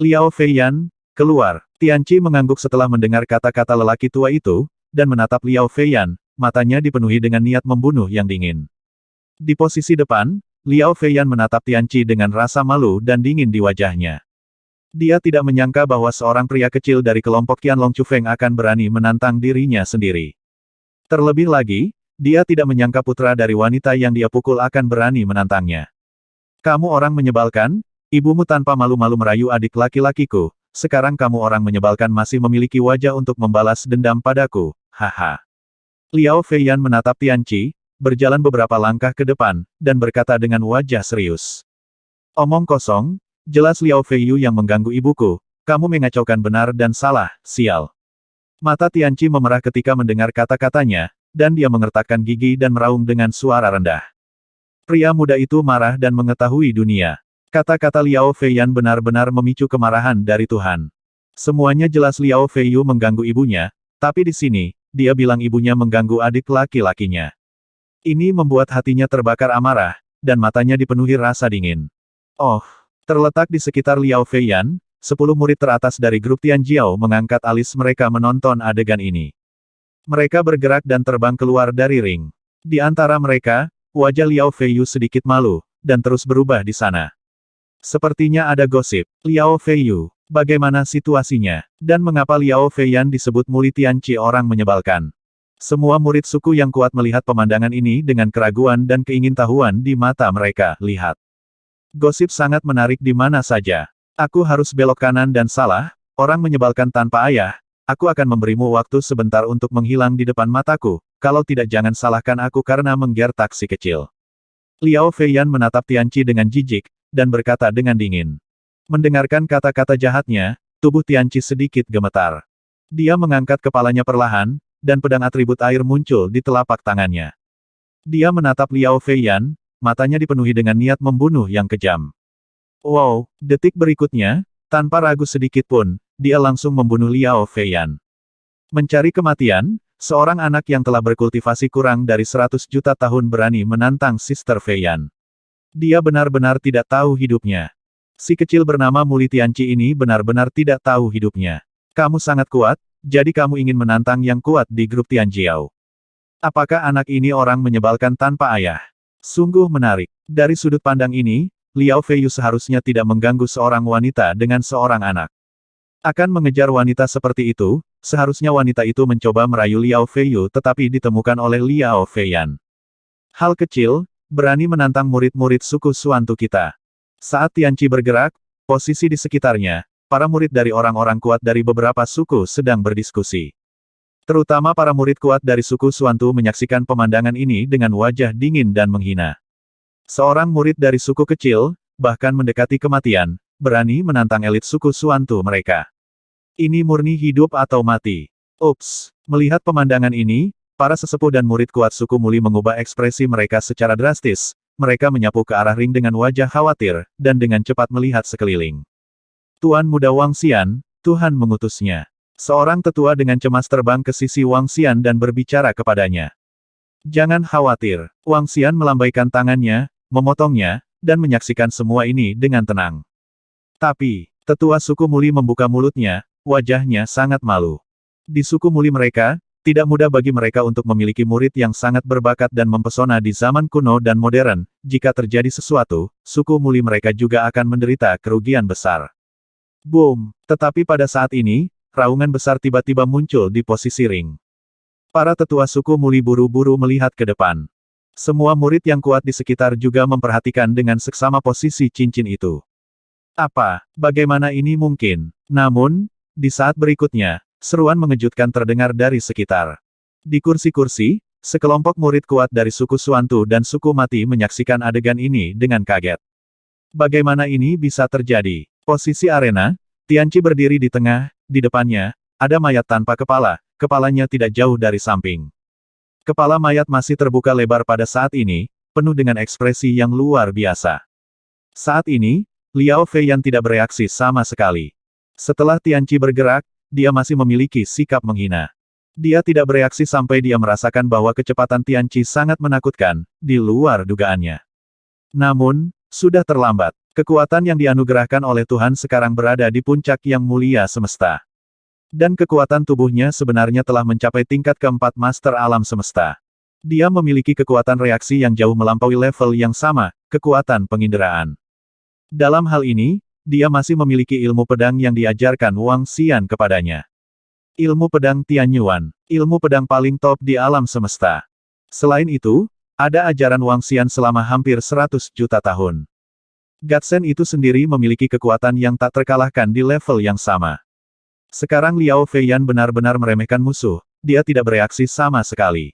A: Liao Feiyan, keluar. Tianqi mengangguk setelah mendengar kata-kata lelaki tua itu, dan menatap Liao Feiyan, matanya dipenuhi dengan niat membunuh yang dingin. Di posisi depan, Liao Feiyan menatap Tianqi dengan rasa malu dan dingin di wajahnya. Dia tidak menyangka bahwa seorang pria kecil dari kelompok Yanlong Chufeng akan berani menantang dirinya sendiri. Terlebih lagi, dia tidak menyangka putra dari wanita yang dia pukul akan berani menantangnya. Kamu orang menyebalkan, ibumu tanpa malu-malu merayu adik laki-lakiku, sekarang kamu orang menyebalkan masih memiliki wajah untuk membalas dendam padaku, haha. Liao Feiyan menatap Tianqi, berjalan beberapa langkah ke depan, dan berkata dengan wajah serius. Omong kosong, jelas Liao Feiyu yang mengganggu ibuku, kamu mengacaukan benar dan salah, sial. Mata Tianqi memerah ketika mendengar kata-katanya, dan dia mengertakkan gigi dan meraung dengan suara rendah. Pria muda itu marah dan mengetahui dunia. Kata-kata Liao Feiyan benar-benar memicu kemarahan dari Tuhan. Semuanya jelas Liao Feiyu mengganggu ibunya, tapi di sini, dia bilang ibunya mengganggu adik laki-lakinya. Ini membuat hatinya terbakar amarah, dan matanya dipenuhi rasa dingin. Oh, terletak di sekitar Liao Feiyan, 10 murid teratas dari grup Tianjiao mengangkat alis mereka menonton adegan ini. Mereka bergerak dan terbang keluar dari ring. Di antara mereka, wajah Liao Feiyu sedikit malu, dan terus berubah di sana. Sepertinya ada gosip. Liao Feiyu, bagaimana situasinya? Dan mengapa Liao Feiyan disebut Muli Tianqi orang menyebalkan? Semua murid suku yang kuat melihat pemandangan ini dengan keraguan dan keingintahuan di mata mereka, lihat. Gosip sangat menarik di mana saja. Aku harus belok kanan dan salah, orang menyebalkan tanpa ayah, aku akan memberimu waktu sebentar untuk menghilang di depan mataku, kalau tidak jangan salahkan aku karena menggertak si kecil. Liao Feiyan menatap Tianqi dengan jijik, dan berkata dengan dingin. Mendengarkan kata-kata jahatnya, tubuh Tianqi sedikit gemetar. Dia mengangkat kepalanya perlahan, dan pedang atribut air muncul di telapak tangannya. Dia menatap Liao Feiyan, matanya dipenuhi dengan niat membunuh yang kejam. Wow, detik berikutnya, tanpa ragu sedikit pun, dia langsung membunuh Liao Feiyan. Mencari kematian, seorang anak yang telah berkultivasi kurang dari 100 juta tahun berani menantang Sister Feiyan. Dia benar-benar tidak tahu hidupnya. Si kecil bernama Muli Tianqi ini benar-benar tidak tahu hidupnya. Kamu sangat kuat, jadi kamu ingin menantang yang kuat di grup Tianjiao. Apakah anak ini orang menyebalkan tanpa ayah? Sungguh menarik. Dari sudut pandang ini, Liao Feiyu seharusnya tidak mengganggu seorang wanita dengan seorang anak. Akan mengejar wanita seperti itu, seharusnya wanita itu mencoba merayu Liao Feiyu tetapi ditemukan oleh Liao Feiyan. Hal kecil, berani menantang murid-murid suku Suantu kita. Saat Tianqi bergerak, posisi di sekitarnya, para murid dari orang-orang kuat dari beberapa suku sedang berdiskusi. Terutama para murid kuat dari suku Suantu menyaksikan pemandangan ini dengan wajah dingin dan menghina. Seorang murid dari suku kecil, bahkan mendekati kematian, berani menantang elit suku Suantu mereka. Ini murni hidup atau mati. Ups, melihat pemandangan ini, para sesepuh dan murid kuat suku Muli mengubah ekspresi mereka secara drastis, mereka menyapu ke arah ring dengan wajah khawatir, dan dengan cepat melihat sekeliling. Tuan Muda Wang Xian, Tuhan mengutusnya. Seorang tetua dengan cemas terbang ke sisi Wang Xian dan berbicara kepadanya. Jangan khawatir. Wang Xian melambaikan tangannya, memotongnya, dan menyaksikan semua ini dengan tenang. Tapi, tetua suku Muli membuka mulutnya, wajahnya sangat malu. Di suku Muli mereka, tidak mudah bagi mereka untuk memiliki murid yang sangat berbakat dan mempesona di zaman kuno dan modern. Jika terjadi sesuatu, suku Muli mereka juga akan menderita kerugian besar. Boom! Tetapi pada saat ini, raungan besar tiba-tiba muncul di posisi ring. Para tetua suku Muli buru-buru melihat ke depan. Semua murid yang kuat di sekitar juga memperhatikan dengan seksama posisi cincin itu. Apa? Bagaimana ini mungkin? Namun, di saat berikutnya, seruan mengejutkan terdengar dari sekitar. Di kursi-kursi, sekelompok murid kuat dari suku Suantu dan suku Mati menyaksikan adegan ini dengan kaget. Bagaimana ini bisa terjadi? Posisi arena, Tianqi berdiri di tengah, di depannya, ada mayat tanpa kepala, kepalanya tidak jauh dari samping. Kepala mayat masih terbuka lebar pada saat ini, penuh dengan ekspresi yang luar biasa. Saat ini, Liao Feiyan tidak bereaksi sama sekali. Setelah Tianqi bergerak, dia masih memiliki sikap menghina. Dia tidak bereaksi sampai dia merasakan bahwa kecepatan Tianqi sangat menakutkan, di luar dugaannya. Namun, sudah terlambat. Kekuatan yang dianugerahkan oleh Tuhan sekarang berada di puncak yang mulia semesta. Dan kekuatan tubuhnya sebenarnya telah mencapai tingkat keempat Master Alam Semesta. Dia memiliki kekuatan reaksi yang jauh melampaui level yang sama, kekuatan penginderaan. Dalam hal ini, dia masih memiliki ilmu pedang yang diajarkan Wang Xian kepadanya. Ilmu pedang Tianyuan, ilmu pedang paling top di alam semesta. Selain itu, ada ajaran Wang Xian selama hampir 100 juta tahun. Gatsen itu sendiri memiliki kekuatan yang tak terkalahkan di level yang sama. Sekarang Liao Feiyan benar-benar meremehkan musuh, dia tidak bereaksi sama sekali.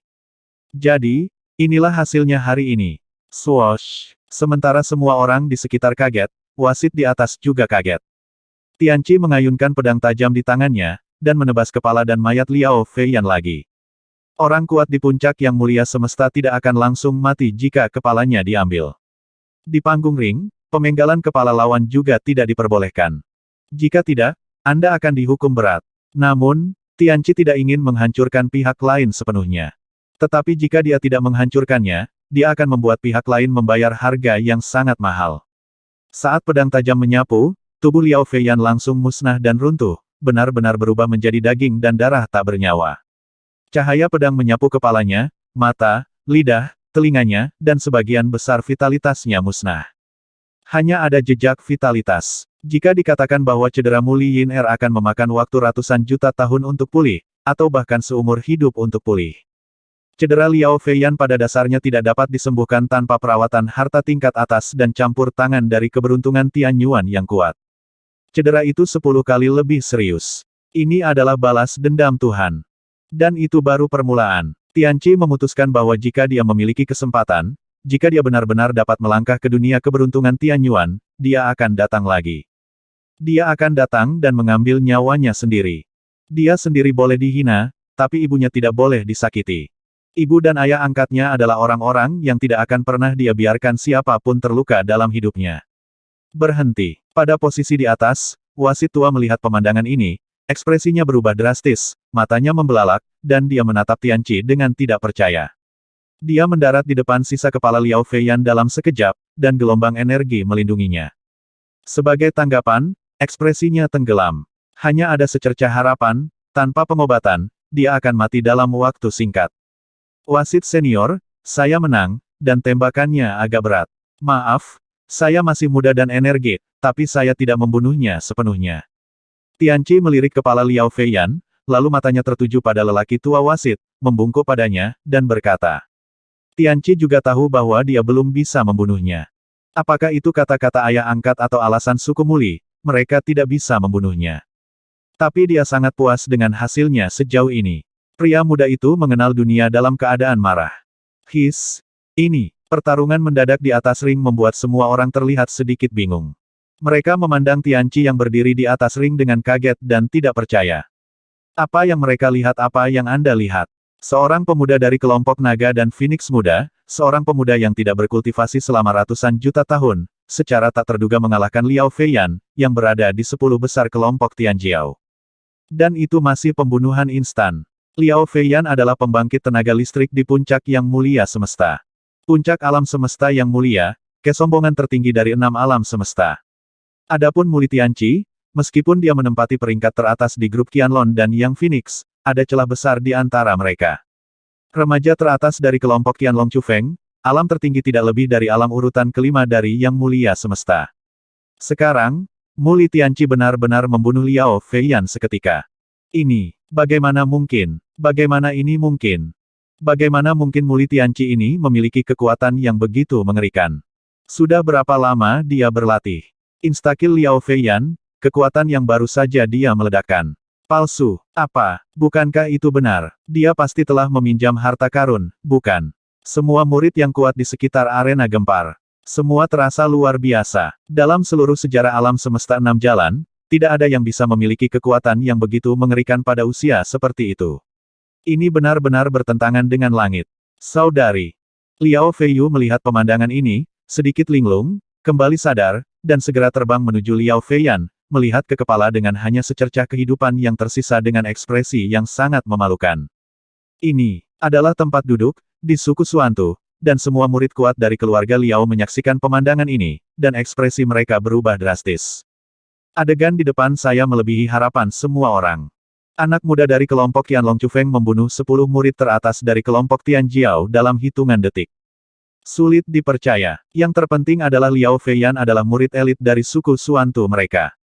A: Jadi, inilah hasilnya hari ini. Swoosh! Sementara semua orang di sekitar kaget, wasit di atas juga kaget. Tianqi mengayunkan pedang tajam di tangannya, dan menebas kepala dan mayat Liao Feiyan lagi. Orang kuat di puncak yang mulia semesta tidak akan langsung mati jika kepalanya diambil. Di panggung ring, pemenggalan kepala lawan juga tidak diperbolehkan. Jika tidak, Anda akan dihukum berat. Namun, Tianqi tidak ingin menghancurkan pihak lain sepenuhnya. Tetapi jika dia tidak menghancurkannya, dia akan membuat pihak lain membayar harga yang sangat mahal. Saat pedang tajam menyapu, tubuh Liao Feiyan langsung musnah dan runtuh, benar-benar berubah menjadi daging dan darah tak bernyawa. Cahaya pedang menyapu kepalanya, mata, lidah, telinganya, dan sebagian besar vitalitasnya musnah. Hanya ada jejak vitalitas. Jika dikatakan bahwa cedera Muli Yin Er akan memakan waktu ratusan juta tahun untuk pulih, atau bahkan seumur hidup untuk pulih. Cedera Liao Feiyan pada dasarnya tidak dapat disembuhkan tanpa perawatan harta tingkat atas dan campur tangan dari keberuntungan Tianyuan yang kuat. Cedera itu 10 kali lebih serius. Ini adalah balas dendam Tuhan. Dan itu baru permulaan. Tianqi memutuskan bahwa jika dia memiliki kesempatan, jika dia benar-benar dapat melangkah ke dunia keberuntungan Tianyuan, dia akan datang lagi. Dia akan datang dan mengambil nyawanya sendiri. Dia sendiri boleh dihina, tapi ibunya tidak boleh disakiti. Ibu dan ayah angkatnya adalah orang-orang yang tidak akan pernah dia biarkan siapapun terluka dalam hidupnya. Berhenti. Pada posisi di atas, wasit tua melihat pemandangan ini, ekspresinya berubah drastis, matanya membelalak, dan dia menatap Tianqi dengan tidak percaya. Dia mendarat di depan sisa kepala Liao Feiyan dalam sekejap, dan gelombang energi melindunginya. Sebagai tanggapan, ekspresinya tenggelam. Hanya ada secercah harapan, tanpa pengobatan, dia akan mati dalam waktu singkat. Wasit senior, saya menang, dan tembakannya agak berat. Maaf, saya masih muda dan energik, tapi saya tidak membunuhnya sepenuhnya. Tianqi melirik kepala Liao Feiyan, lalu matanya tertuju pada lelaki tua wasit, membungkuk padanya, dan berkata. Tianqi juga tahu bahwa dia belum bisa membunuhnya. Apakah itu kata-kata ayah angkat atau alasan suku Muli, mereka tidak bisa membunuhnya. Tapi dia sangat puas dengan hasilnya sejauh ini. Pria muda itu mengenal dunia dalam keadaan marah. Ini, pertarungan mendadak di atas ring membuat semua orang terlihat sedikit bingung. Mereka memandang Tianqi yang berdiri di atas ring dengan kaget dan tidak percaya. Apa yang mereka lihat, apa yang Anda lihat? Seorang pemuda dari kelompok naga dan Phoenix muda, seorang pemuda yang tidak berkultivasi selama ratusan juta tahun, secara tak terduga mengalahkan Liao Feiyan, yang berada di 10 besar kelompok Tianjiao. Dan itu masih pembunuhan instan. Liao Feiyan adalah pembangkit tenaga listrik di puncak yang mulia semesta. Puncak alam semesta yang mulia, kesombongan tertinggi dari 6 alam semesta. Adapun Muli Tianqi, meskipun dia menempati peringkat teratas di grup Qianlong dan Yang Phoenix, ada celah besar di antara mereka. Remaja teratas dari kelompok Qianlong Chufeng, alam tertinggi tidak lebih dari alam urutan kelima dari Yang Mulia Semesta. Sekarang, Muli Tianqi benar-benar membunuh Liao Feiyan seketika. Ini, bagaimana mungkin? Bagaimana ini mungkin? Bagaimana mungkin Muli Tianqi ini memiliki kekuatan yang begitu mengerikan? Sudah berapa lama dia berlatih? Instakill Liao Feiyan, kekuatan yang baru saja dia meledakkan. Palsu, apa? Bukankah itu benar? Dia pasti telah meminjam harta karun, bukan? Semua murid yang kuat di sekitar arena gempar. Semua terasa luar biasa. Dalam seluruh sejarah alam semesta 6 jalan, tidak ada yang bisa memiliki kekuatan yang begitu mengerikan pada usia seperti itu. Ini benar-benar bertentangan dengan langit. Saudari. Liao Feiyu melihat pemandangan ini, sedikit linglung, kembali sadar, dan segera terbang menuju Liao Feiyan, melihat ke kepala dengan hanya secercah kehidupan yang tersisa dengan ekspresi yang sangat memalukan. Ini adalah tempat duduk di suku Suantu, dan semua murid kuat dari keluarga Liao menyaksikan pemandangan ini, dan ekspresi mereka berubah drastis. Adegan di depan saya melebihi harapan semua orang. Anak muda dari kelompok Qianlong Chufeng membunuh 10 murid teratas dari kelompok Tianjiao dalam hitungan detik. Sulit dipercaya. Yang terpenting adalah Liao Feiyan adalah murid elit dari suku Suantu mereka.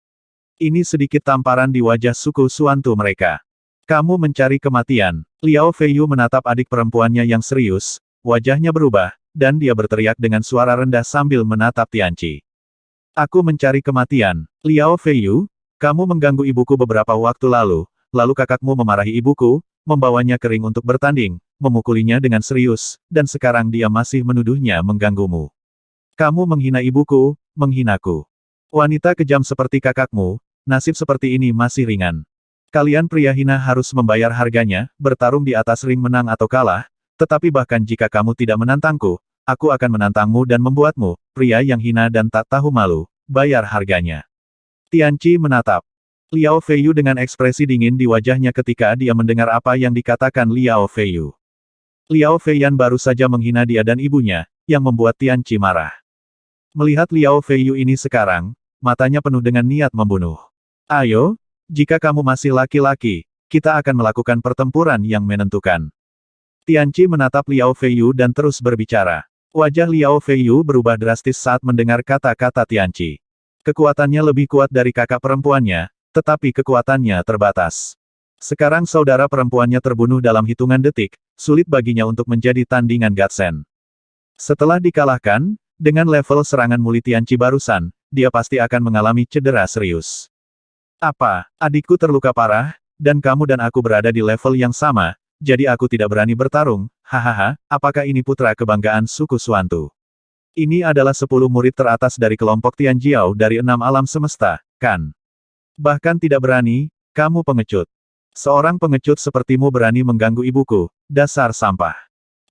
A: Ini sedikit tamparan di wajah suku Suantu mereka. Kamu mencari kematian. Liao Feiyu menatap adik perempuannya yang serius, wajahnya berubah, dan dia berteriak dengan suara rendah sambil menatap Tianqi. Aku mencari kematian. Liao Feiyu, kamu mengganggu ibuku beberapa waktu lalu kakakmu memarahi ibuku, membawanya ke ring untuk bertanding, memukulinya dengan serius, dan sekarang dia masih menuduhnya mengganggumu. Kamu menghina ibuku, menghinaku. Wanita kejam seperti kakakmu, nasib seperti ini masih ringan. Kalian pria hina harus membayar harganya, bertarung di atas ring menang atau kalah, tetapi bahkan jika kamu tidak menantangku, aku akan menantangmu dan membuatmu, pria yang hina dan tak tahu malu, bayar harganya. Tianqi menatap Liao Feiyu dengan ekspresi dingin di wajahnya ketika dia mendengar apa yang dikatakan Liao Feiyu. Liao Feiyan baru saja menghina dia dan ibunya, yang membuat Tianqi marah. Melihat Liao Feiyu ini sekarang, matanya penuh dengan niat membunuh. Ayo, jika kamu masih laki-laki, kita akan melakukan pertempuran yang menentukan. Tianqi menatap Liao Feiyu dan terus berbicara. Wajah Liao Feiyu berubah drastis saat mendengar kata-kata Tianqi. Kekuatannya lebih kuat dari kakak perempuannya, tetapi kekuatannya terbatas. Sekarang saudara perempuannya terbunuh dalam hitungan detik, sulit baginya untuk menjadi tandingan Gatsen. Setelah dikalahkan, dengan level serangan Muli Tianqi barusan, dia pasti akan mengalami cedera serius. Apa, adikku terluka parah, dan kamu dan aku berada di level yang sama, jadi aku tidak berani bertarung, hahaha, apakah ini putra kebanggaan suku Suantu? Ini adalah 10 murid teratas dari kelompok Tianjiao dari 6 alam semesta, kan? Bahkan tidak berani, kamu pengecut. Seorang pengecut sepertimu berani mengganggu ibuku, dasar sampah.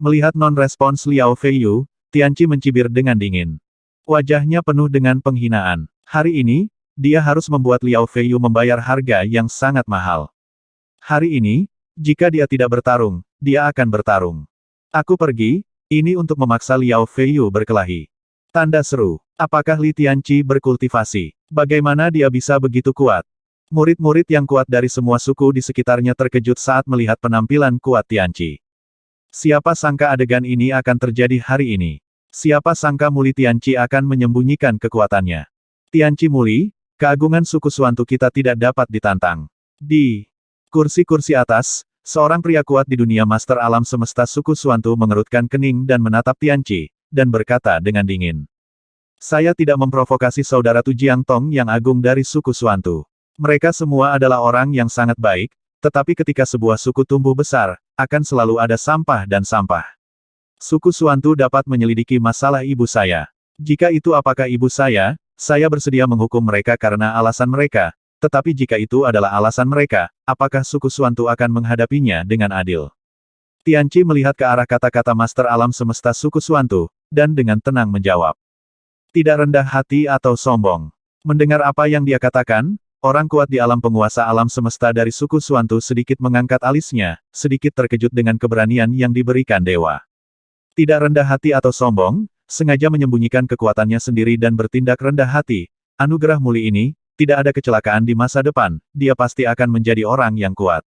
A: Melihat non-respons Liao Feiyu, Tianqi mencibir dengan dingin. Wajahnya penuh dengan penghinaan. Hari ini, dia harus membuat Liao Feiyu membayar harga yang sangat mahal. Hari ini, jika dia tidak bertarung, dia akan bertarung. Aku pergi, ini untuk memaksa Liao Feiyu berkelahi. Tanda seru. Apakah Li Tianqi berkultivasi? Bagaimana dia bisa begitu kuat? Murid-murid yang kuat dari semua suku di sekitarnya terkejut saat melihat penampilan kuat Tianqi. Siapa sangka adegan ini akan terjadi hari ini? Siapa sangka Muli Tianqi akan menyembunyikan kekuatannya? Tianqi Muli, keagungan suku Suantu kita tidak dapat ditantang. Di kursi-kursi atas, seorang pria kuat di dunia master alam semesta suku Suantu mengerutkan kening dan menatap Tianqi, dan berkata dengan dingin. Saya tidak memprovokasi saudara Tu Jiang Tong yang agung dari suku Suantu. Mereka semua adalah orang yang sangat baik, tetapi ketika sebuah suku tumbuh besar, akan selalu ada sampah dan sampah. Suku Suantu dapat menyelidiki masalah ibu saya. Jika itu apakah ibu saya bersedia menghukum mereka karena alasan mereka. Tetapi jika itu adalah alasan mereka, apakah suku Suantu akan menghadapinya dengan adil? Tianqi melihat ke arah kata-kata Master Alam Semesta suku Suantu, dan dengan tenang menjawab. Tidak rendah hati atau sombong. Mendengar apa yang dia katakan, orang kuat di alam penguasa alam semesta dari suku Suantu sedikit mengangkat alisnya, sedikit terkejut dengan keberanian yang diberikan dewa. Tidak rendah hati atau sombong, sengaja menyembunyikan kekuatannya sendiri dan bertindak rendah hati. Anugerah Muli ini, tidak ada kecelakaan di masa depan, dia pasti akan menjadi orang yang kuat.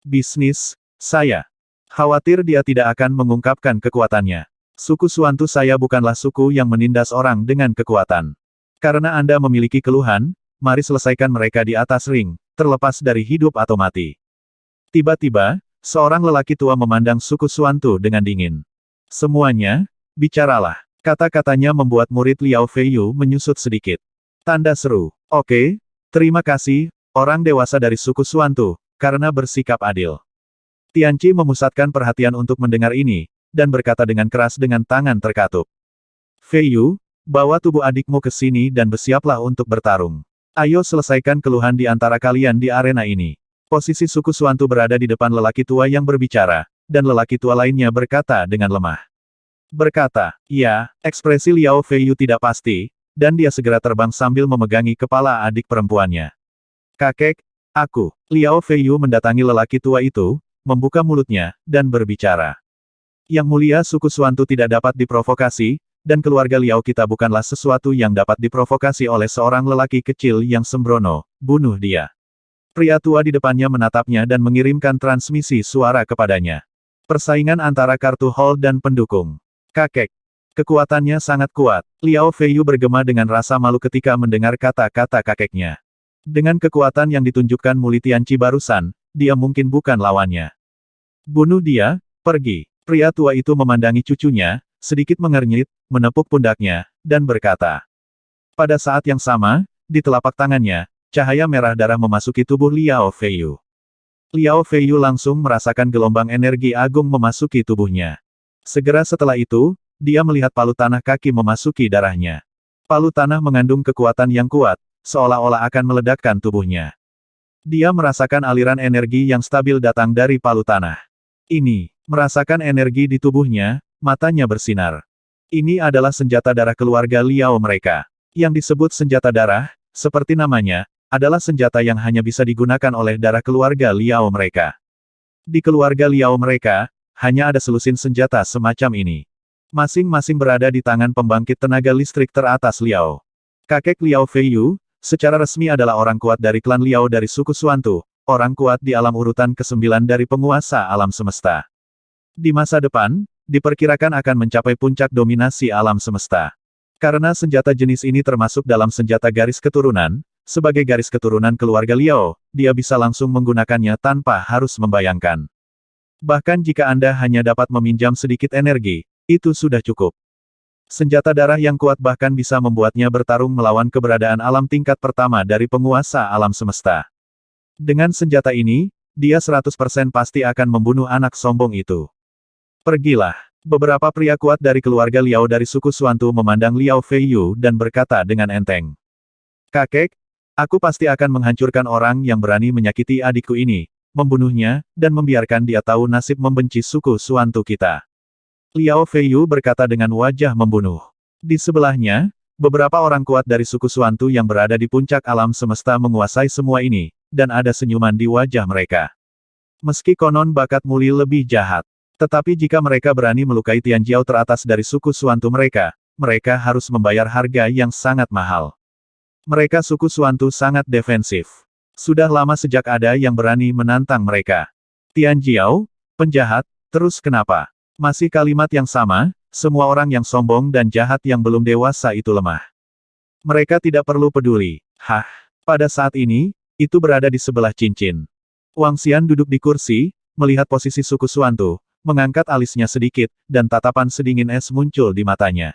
A: Bisnis, saya khawatir dia tidak akan mengungkapkan kekuatannya. Suku Suantu saya bukanlah suku yang menindas orang dengan kekuatan. Karena Anda memiliki keluhan, mari selesaikan mereka di atas ring, terlepas dari hidup atau mati. Tiba-tiba, seorang lelaki tua memandang suku Suantu dengan dingin. Semuanya, bicaralah. Kata-katanya membuat murid Liao Feiyu menyusut sedikit. Tanda seru. Oke, terima kasih, orang dewasa dari suku Suantu, karena bersikap adil. Tianqi memusatkan perhatian untuk mendengar ini, dan berkata dengan keras dengan tangan terkatup. Feiyu, bawa tubuh adikmu ke sini dan bersiaplah untuk bertarung. Ayo selesaikan keluhan di antara kalian di arena ini. Posisi suku Suantu berada di depan lelaki tua yang berbicara, dan lelaki tua lainnya berkata dengan lemah. Berkata, ya, ekspresi Liao Feiyu tidak pasti, dan dia segera terbang sambil memegangi kepala adik perempuannya. Kakek, aku. Liao Feiyu mendatangi lelaki tua itu, membuka mulutnya, dan berbicara. Yang mulia suku Suantu tidak dapat diprovokasi, dan keluarga Liao kita bukanlah sesuatu yang dapat diprovokasi oleh seorang lelaki kecil yang sembrono, bunuh dia. Pria tua di depannya menatapnya dan mengirimkan transmisi suara kepadanya. Persaingan antara kartu hall dan pendukung. Kakek. Kekuatannya sangat kuat. Liao Feiyu bergema dengan rasa malu ketika mendengar kata-kata kakeknya. Dengan kekuatan yang ditunjukkan Muli Tianqi barusan, dia mungkin bukan lawannya. Bunuh dia, pergi. Pria tua itu memandangi cucunya, sedikit mengernyit, menepuk pundaknya, dan berkata. Pada saat yang sama, di telapak tangannya, cahaya merah darah memasuki tubuh Liao Feiyu. Liao Feiyu langsung merasakan gelombang energi agung memasuki tubuhnya. Segera setelah itu, dia melihat palu tanah kaki memasuki darahnya. Palu tanah mengandung kekuatan yang kuat, seolah-olah akan meledakkan tubuhnya. Dia merasakan aliran energi yang stabil datang dari palu tanah. Ini. Merasakan energi di tubuhnya, matanya bersinar. Ini adalah senjata darah keluarga Liao mereka. Yang disebut senjata darah, seperti namanya, adalah senjata yang hanya bisa digunakan oleh darah keluarga Liao mereka. Di keluarga Liao mereka, hanya ada selusin senjata semacam ini. Masing-masing berada di tangan pembangkit tenaga listrik teratas Liao. Kakek Liao Feiyu, secara resmi adalah orang kuat dari klan Liao dari suku Suantu, orang kuat di alam urutan ke-9 dari penguasa alam semesta. Di masa depan, diperkirakan akan mencapai puncak dominasi alam semesta. Karena senjata jenis ini termasuk dalam senjata garis keturunan, sebagai garis keturunan keluarga Liao, dia bisa langsung menggunakannya tanpa harus membayangkan. Bahkan jika Anda hanya dapat meminjam sedikit energi, itu sudah cukup. Senjata darah yang kuat bahkan bisa membuatnya bertarung melawan keberadaan alam tingkat pertama dari penguasa alam semesta. Dengan senjata ini, dia 100% pasti akan membunuh anak sombong itu. Pergilah. Beberapa pria kuat dari keluarga Liao dari suku Suantu memandang Liao Feiyu dan berkata dengan enteng. Kakek, aku pasti akan menghancurkan orang yang berani menyakiti adikku ini, membunuhnya, dan membiarkan dia tahu nasib membenci suku Suantu kita. Liao Feiyu berkata dengan wajah membunuh. Di sebelahnya, beberapa orang kuat dari suku Suantu yang berada di puncak alam semesta menguasai semua ini, dan ada senyuman di wajah mereka. Meski konon bakat Muli lebih jahat. Tetapi jika mereka berani melukai Tianjiao teratas dari suku Suantu mereka, mereka harus membayar harga yang sangat mahal. Mereka suku Suantu sangat defensif. Sudah lama sejak ada yang berani menantang mereka. Tianjiao, penjahat, terus kenapa? Masih kalimat yang sama, semua orang yang sombong dan jahat yang belum dewasa itu lemah. Mereka tidak perlu peduli. Hah, pada saat ini, itu berada di sebelah cincin. Wang Xian duduk di kursi, melihat posisi suku Suantu, mengangkat alisnya sedikit, dan tatapan sedingin es muncul di matanya.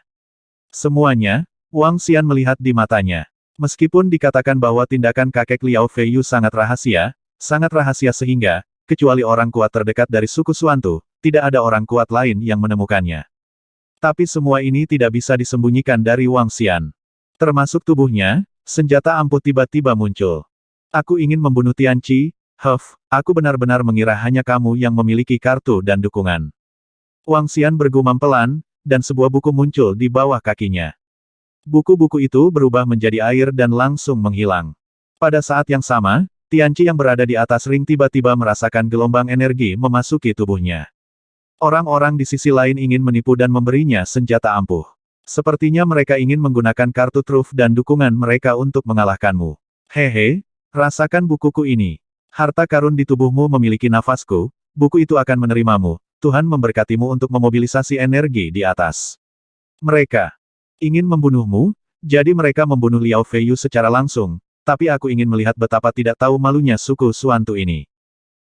A: Semuanya, Wang Xian melihat di matanya. Meskipun dikatakan bahwa tindakan kakek Liao Feiyu sangat rahasia sehingga, kecuali orang kuat terdekat dari suku Suantu, tidak ada orang kuat lain yang menemukannya. Tapi semua ini tidak bisa disembunyikan dari Wang Xian. Termasuk tubuhnya, senjata ampuh tiba-tiba muncul. Aku ingin membunuh Tianqi. Aku benar-benar mengira hanya kamu yang memiliki kartu dan dukungan. Wang Xian bergumam pelan, dan sebuah buku muncul di bawah kakinya. Buku-buku itu berubah menjadi air dan langsung menghilang. Pada saat yang sama, Tianqi yang berada di atas ring tiba-tiba merasakan gelombang energi memasuki tubuhnya. Orang-orang di sisi lain ingin menipu dan memberinya senjata ampuh. Sepertinya mereka ingin menggunakan kartu truf dan dukungan mereka untuk mengalahkanmu. Hehe, rasakan bukuku ini. Harta karun di tubuhmu memiliki nafasku, buku itu akan menerimamu. Tuhan memberkatimu untuk memobilisasi energi di atas. Mereka ingin membunuhmu, jadi mereka membunuh Liao Feiyu secara langsung, tapi aku ingin melihat betapa tidak tahu malunya suku Suantu ini.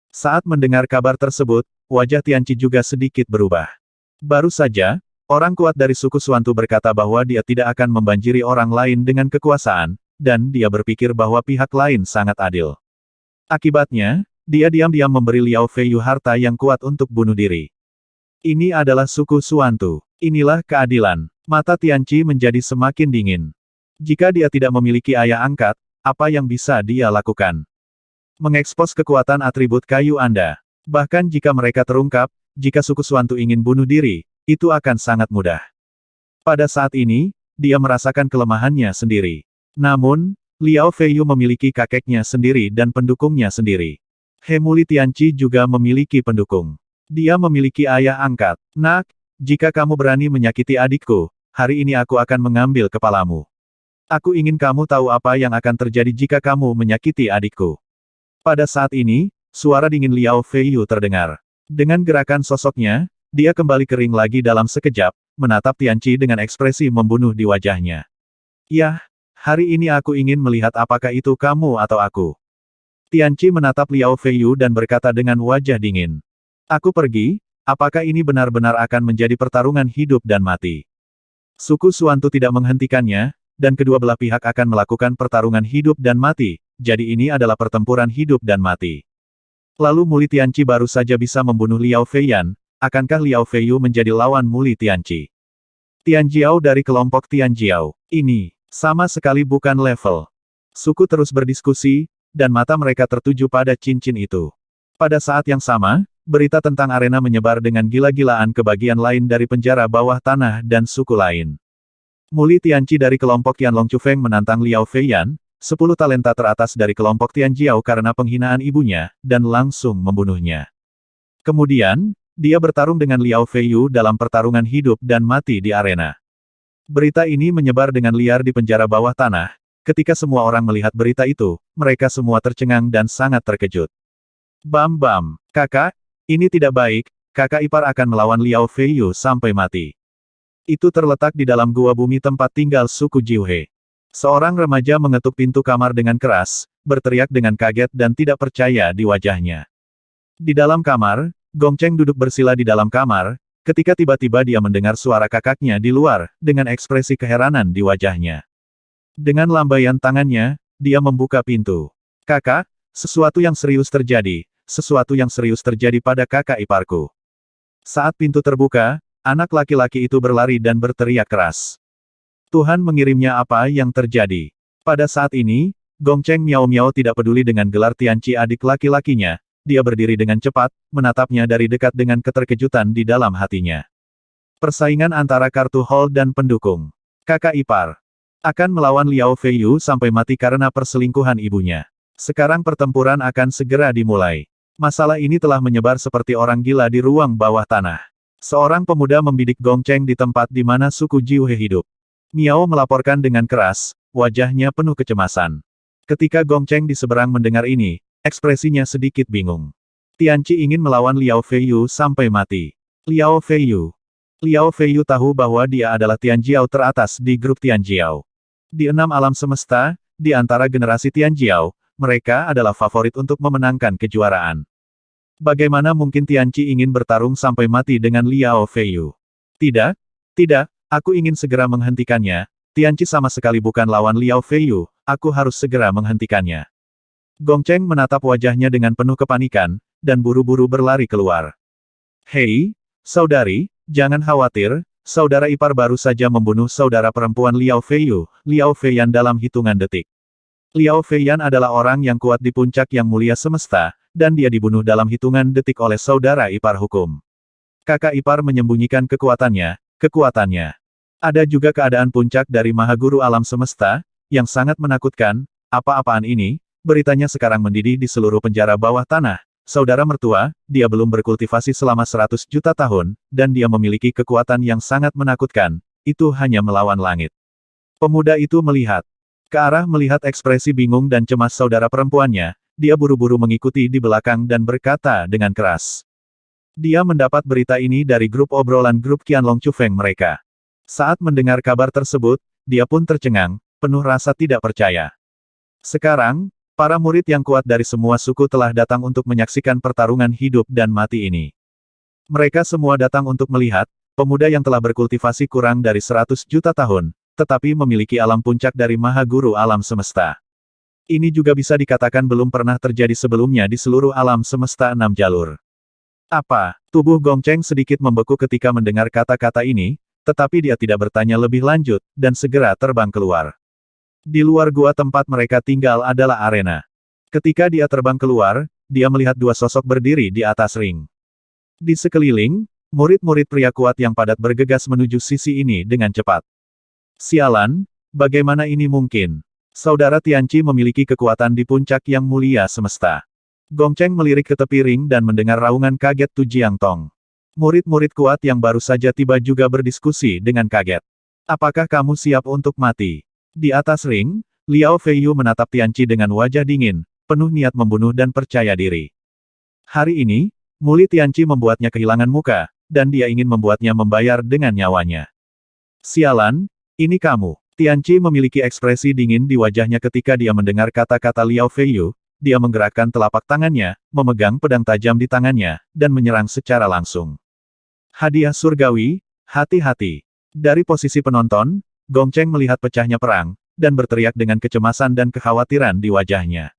A: Saat mendengar kabar tersebut, wajah Tianqi juga sedikit berubah. Baru saja, orang kuat dari suku Suantu berkata bahwa dia tidak akan membanjiri orang lain dengan kekuasaan, dan dia berpikir bahwa pihak lain sangat adil. Akibatnya, dia diam-diam memberi Liao Feiyu harta yang kuat untuk bunuh diri. Ini adalah suku Suantu. Inilah keadilan. Mata Tianqi menjadi semakin dingin. Jika dia tidak memiliki ayah angkat, apa yang bisa dia lakukan? Mengekspos kekuatan atribut kayu Anda. Bahkan jika mereka terungkap, jika suku Suantu ingin bunuh diri, itu akan sangat mudah. Pada saat ini, dia merasakan kelemahannya sendiri. Namun, Liao Feiyu memiliki kakeknya sendiri dan pendukungnya sendiri. Hemuli Tianqi juga memiliki pendukung. Dia memiliki ayah angkat. Nak, jika kamu berani menyakiti adikku, hari ini aku akan mengambil kepalamu. Aku ingin kamu tahu apa yang akan terjadi jika kamu menyakiti adikku. Pada saat ini, suara dingin Liao Feiyu terdengar. Dengan gerakan sosoknya, dia kembali kering lagi dalam sekejap, menatap Tianqi dengan ekspresi membunuh di wajahnya. Yah, hari ini aku ingin melihat apakah itu kamu atau aku. Tianqi menatap Liao Feiyu dan berkata dengan wajah dingin. Aku pergi, apakah ini benar-benar akan menjadi pertarungan hidup dan mati? Suku Suantu tidak menghentikannya, dan kedua belah pihak akan melakukan pertarungan hidup dan mati, jadi ini adalah pertempuran hidup dan mati. Lalu Muli Tianqi baru saja bisa membunuh Liao Feiyan, akankah Liao Feiyu menjadi lawan Muli Tianqi? Tianjiao dari kelompok Tianjiao. Ini sama sekali bukan level. Suku terus berdiskusi, dan mata mereka tertuju pada cincin itu. Pada saat yang sama, berita tentang arena menyebar dengan gila-gilaan ke bagian lain dari penjara bawah tanah dan suku lain. Muli Tianqi dari kelompok Qianlong Chufeng menantang Liao Feiyan, 10 talenta teratas dari kelompok Tianjiao karena penghinaan ibunya, dan langsung membunuhnya. Kemudian, dia bertarung dengan Liao Feiyu dalam pertarungan hidup dan mati di arena. Berita ini menyebar dengan liar di penjara bawah tanah. Ketika semua orang melihat berita itu, mereka semua tercengang dan sangat terkejut. Bam, kakak, ini tidak baik, kakak ipar akan melawan Liao Feiyu sampai mati. Itu terletak di dalam gua bumi tempat tinggal suku Jiuhe. Seorang remaja mengetuk pintu kamar dengan keras, berteriak dengan kaget dan tidak percaya di wajahnya. Di dalam kamar, Gong Cheng duduk bersila di dalam kamar, ketika tiba-tiba dia mendengar suara kakaknya di luar, dengan ekspresi keheranan di wajahnya. Dengan lambaian tangannya, dia membuka pintu. Kakak, sesuatu yang serius terjadi pada kakak iparku. Saat pintu terbuka, anak laki-laki itu berlari dan berteriak keras. Tuhan mengirimnya apa yang terjadi. Pada saat ini, Gong Cheng Miao tidak peduli dengan gelar Tianqi adik laki-lakinya, dia berdiri dengan cepat, menatapnya dari dekat dengan keterkejutan di dalam hatinya. Persaingan antara kartu Hall dan pendukung. Kakak ipar akan melawan Liao Feiyu sampai mati karena perselingkuhan ibunya. Sekarang pertempuran akan segera dimulai. Masalah ini telah menyebar seperti orang gila di ruang bawah tanah. Seorang pemuda membidik Gong Cheng di tempat di mana suku Jiuhe hidup. Miao melaporkan dengan keras, wajahnya penuh kecemasan. Ketika Gong Cheng di seberang mendengar ini, ekspresinya sedikit bingung. Tianqi ingin melawan Liao Feiyu sampai mati. Liao Feiyu tahu bahwa dia adalah Tianjiao teratas di grup Tianjiao. Di 6 alam semesta, di antara generasi Tianjiao, mereka adalah favorit untuk memenangkan kejuaraan. Bagaimana mungkin Tianqi ingin bertarung sampai mati dengan Liao Feiyu? Tidak, aku ingin segera menghentikannya. Tianqi sama sekali bukan lawan Liao Feiyu, aku harus segera menghentikannya. Gong Cheng menatap wajahnya dengan penuh kepanikan, dan buru-buru berlari keluar. Hei, saudari, jangan khawatir, saudara ipar baru saja membunuh saudara perempuan Liao Feiyu, Liao Feiyan dalam hitungan detik. Liao Feiyan adalah orang yang kuat di puncak yang mulia semesta, dan dia dibunuh dalam hitungan detik oleh saudara ipar hukum. Kakak ipar menyembunyikan kekuatannya. Ada juga keadaan puncak dari Mahaguru alam semesta, yang sangat menakutkan. Apa-apaan ini? Beritanya sekarang mendidih di seluruh penjara bawah tanah. Saudara mertua, dia belum berkultivasi selama 100 juta tahun, dan dia memiliki kekuatan yang sangat menakutkan. itu hanya melawan langit. Pemuda itu melihat ekspresi bingung dan cemas saudara perempuannya, dia buru-buru mengikuti di belakang dan berkata dengan keras. Dia mendapat berita ini dari grup obrolan grup Qianlong Chufeng mereka. Saat mendengar kabar tersebut, dia pun tercengang, penuh rasa tidak percaya. Sekarang, para murid yang kuat dari semua suku telah datang untuk menyaksikan pertarungan hidup dan mati ini. Mereka semua datang untuk melihat, pemuda yang telah berkultivasi kurang dari 100 juta tahun, tetapi memiliki alam puncak dari Maha Guru alam semesta. Ini juga bisa dikatakan belum pernah terjadi sebelumnya di seluruh alam semesta 6 jalur. Apa? Tubuh Gong Cheng sedikit membeku ketika mendengar kata-kata ini, tetapi dia tidak bertanya lebih lanjut, dan segera terbang keluar. Di luar gua tempat mereka tinggal adalah arena. Ketika dia terbang keluar, dia melihat dua sosok berdiri di atas ring. Di sekeliling, murid-murid pria kuat yang padat bergegas menuju sisi ini dengan cepat. Sialan, bagaimana ini mungkin? Saudara Tianqi memiliki kekuatan di puncak yang mulia semesta. Gong Cheng melirik ke tepi ring dan mendengar raungan kaget Tu Jiang Tong. Murid-murid kuat yang baru saja tiba juga berdiskusi dengan kaget. Apakah kamu siap untuk mati? Di atas ring, Liao Feiyu menatap Tianqi dengan wajah dingin, penuh niat membunuh dan percaya diri. Hari ini, Muli Tianqi membuatnya kehilangan muka, dan dia ingin membuatnya membayar dengan nyawanya. Sialan, ini kamu. Tianqi memiliki ekspresi dingin di wajahnya ketika dia mendengar kata-kata Liao Feiyu. Dia menggerakkan telapak tangannya, memegang pedang tajam di tangannya, dan menyerang secara langsung. Hadiah surgawi, hati-hati. Dari posisi penonton, Gong Cheng melihat pecahnya perang, dan berteriak dengan kecemasan dan kekhawatiran di wajahnya.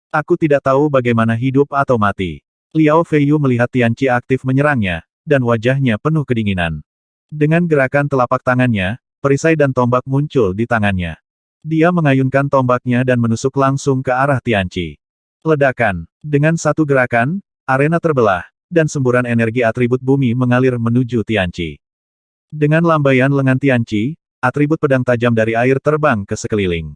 A: Aku tidak tahu bagaimana hidup atau mati. Liao Feiyu melihat Tianqi aktif menyerangnya, dan wajahnya penuh kedinginan. Dengan gerakan telapak tangannya, perisai dan tombak muncul di tangannya. Dia mengayunkan tombaknya dan menusuk langsung ke arah Tianqi. Ledakan. Dengan satu gerakan, arena terbelah, dan semburan energi atribut bumi mengalir menuju Tianqi. Dengan lambaian lengan Tianqi, atribut pedang tajam dari air terbang ke sekeliling.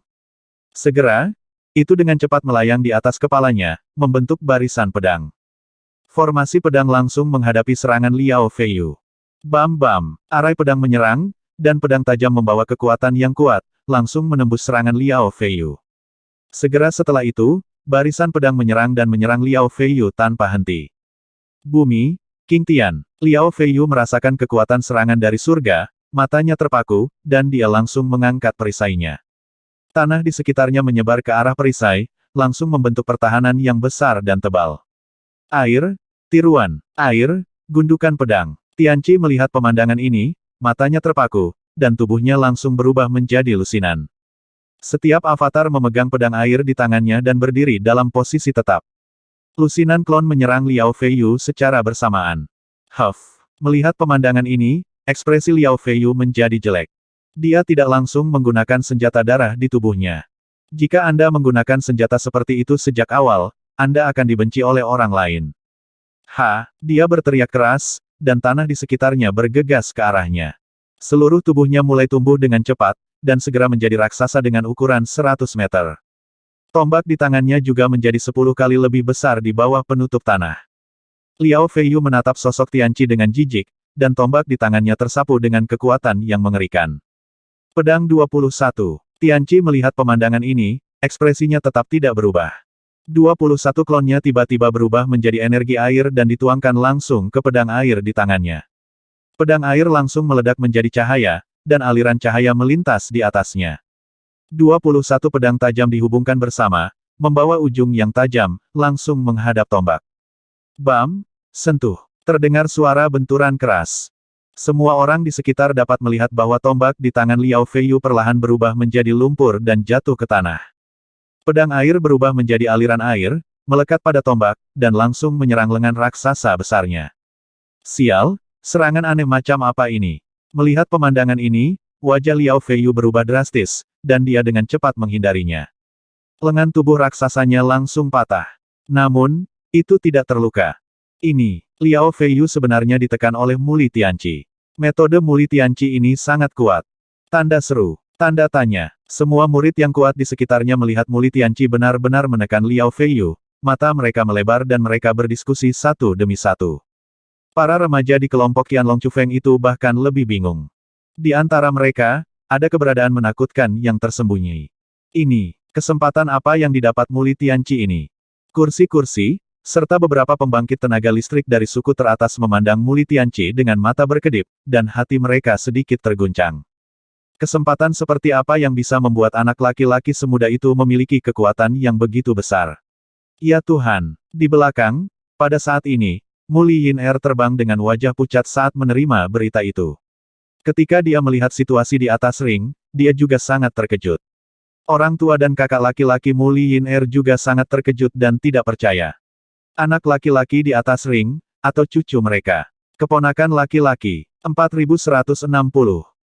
A: Segera, itu dengan cepat melayang di atas kepalanya, membentuk barisan pedang. Formasi pedang langsung menghadapi serangan Liao Feiyu. Bam-bam, arai pedang menyerang, dan pedang tajam membawa kekuatan yang kuat, langsung menembus serangan Liao Feiyu. Segera setelah itu, barisan pedang menyerang dan menyerang Liao Feiyu tanpa henti. Bumi, King Tian. Liao Feiyu merasakan kekuatan serangan dari surga, matanya terpaku, dan dia langsung mengangkat perisainya. Tanah di sekitarnya menyebar ke arah perisai, langsung membentuk pertahanan yang besar dan tebal. Air, tiruan, air, gundukan pedang. Tianqi melihat pemandangan ini, matanya terpaku, dan tubuhnya langsung berubah menjadi lusinan. Setiap avatar memegang pedang air di tangannya dan berdiri dalam posisi tetap. Lusinan klon menyerang Liao Feiyu secara bersamaan. Huff. Melihat pemandangan ini, ekspresi Liao Feiyu menjadi jelek. Dia tidak langsung menggunakan senjata darah di tubuhnya. Jika Anda menggunakan senjata seperti itu sejak awal, Anda akan dibenci oleh orang lain. Dia berteriak keras, dan tanah di sekitarnya bergegas ke arahnya. Seluruh tubuhnya mulai tumbuh dengan cepat, dan segera menjadi raksasa dengan ukuran 100 meter. Tombak di tangannya juga menjadi 10 kali lebih besar di bawah penutup tanah. Liao Feiyu menatap sosok Tianqi dengan jijik, dan tombak di tangannya tersapu dengan kekuatan yang mengerikan. Pedang 21. Tianqi melihat pemandangan ini, ekspresinya tetap tidak berubah. 21 klonnya tiba-tiba berubah menjadi energi air dan dituangkan langsung ke pedang air di tangannya. Pedang air langsung meledak menjadi cahaya, dan aliran cahaya melintas di atasnya. 21 pedang tajam dihubungkan bersama, membawa ujung yang tajam, langsung menghadap tombak. Bam! Sentuh. Terdengar suara benturan keras. Semua orang di sekitar dapat melihat bahwa tombak di tangan Liao Feiyu perlahan berubah menjadi lumpur dan jatuh ke tanah. Pedang air berubah menjadi aliran air, melekat pada tombak, dan langsung menyerang lengan raksasa besarnya. Sial! Serangan aneh macam apa ini? Melihat pemandangan ini, wajah Liao Feiyu berubah drastis, dan dia dengan cepat menghindarinya. Lengan tubuh raksasanya langsung patah. Namun, itu tidak terluka. Ini, Liao Feiyu sebenarnya ditekan oleh Muli Tianqi. Metode Muli Tianqi ini sangat kuat. Tanda seru. Tanda tanya. Semua murid yang kuat di sekitarnya melihat Muli Tianqi benar-benar menekan Liao Feiyu. Mata mereka melebar dan mereka berdiskusi satu demi satu. Para remaja di kelompok Qianlong Chufeng itu bahkan lebih bingung. Di antara mereka, ada keberadaan menakutkan yang tersembunyi. Ini, kesempatan apa yang didapat Muli Tianqi ini? Kursi-kursi, serta beberapa pembangkit tenaga listrik dari suku teratas memandang Muli Tianqi dengan mata berkedip, dan hati mereka sedikit terguncang. Kesempatan seperti apa yang bisa membuat anak laki-laki semuda itu memiliki kekuatan yang begitu besar? Ya Tuhan, di belakang, pada saat ini, Muli Yin-er terbang dengan wajah pucat saat menerima berita itu. Ketika dia melihat situasi di atas ring, dia juga sangat terkejut. Orang tua dan kakak laki-laki Muli Yin-er juga sangat terkejut dan tidak percaya. Anak laki-laki di atas ring, atau cucu mereka. Keponakan laki-laki, 4160.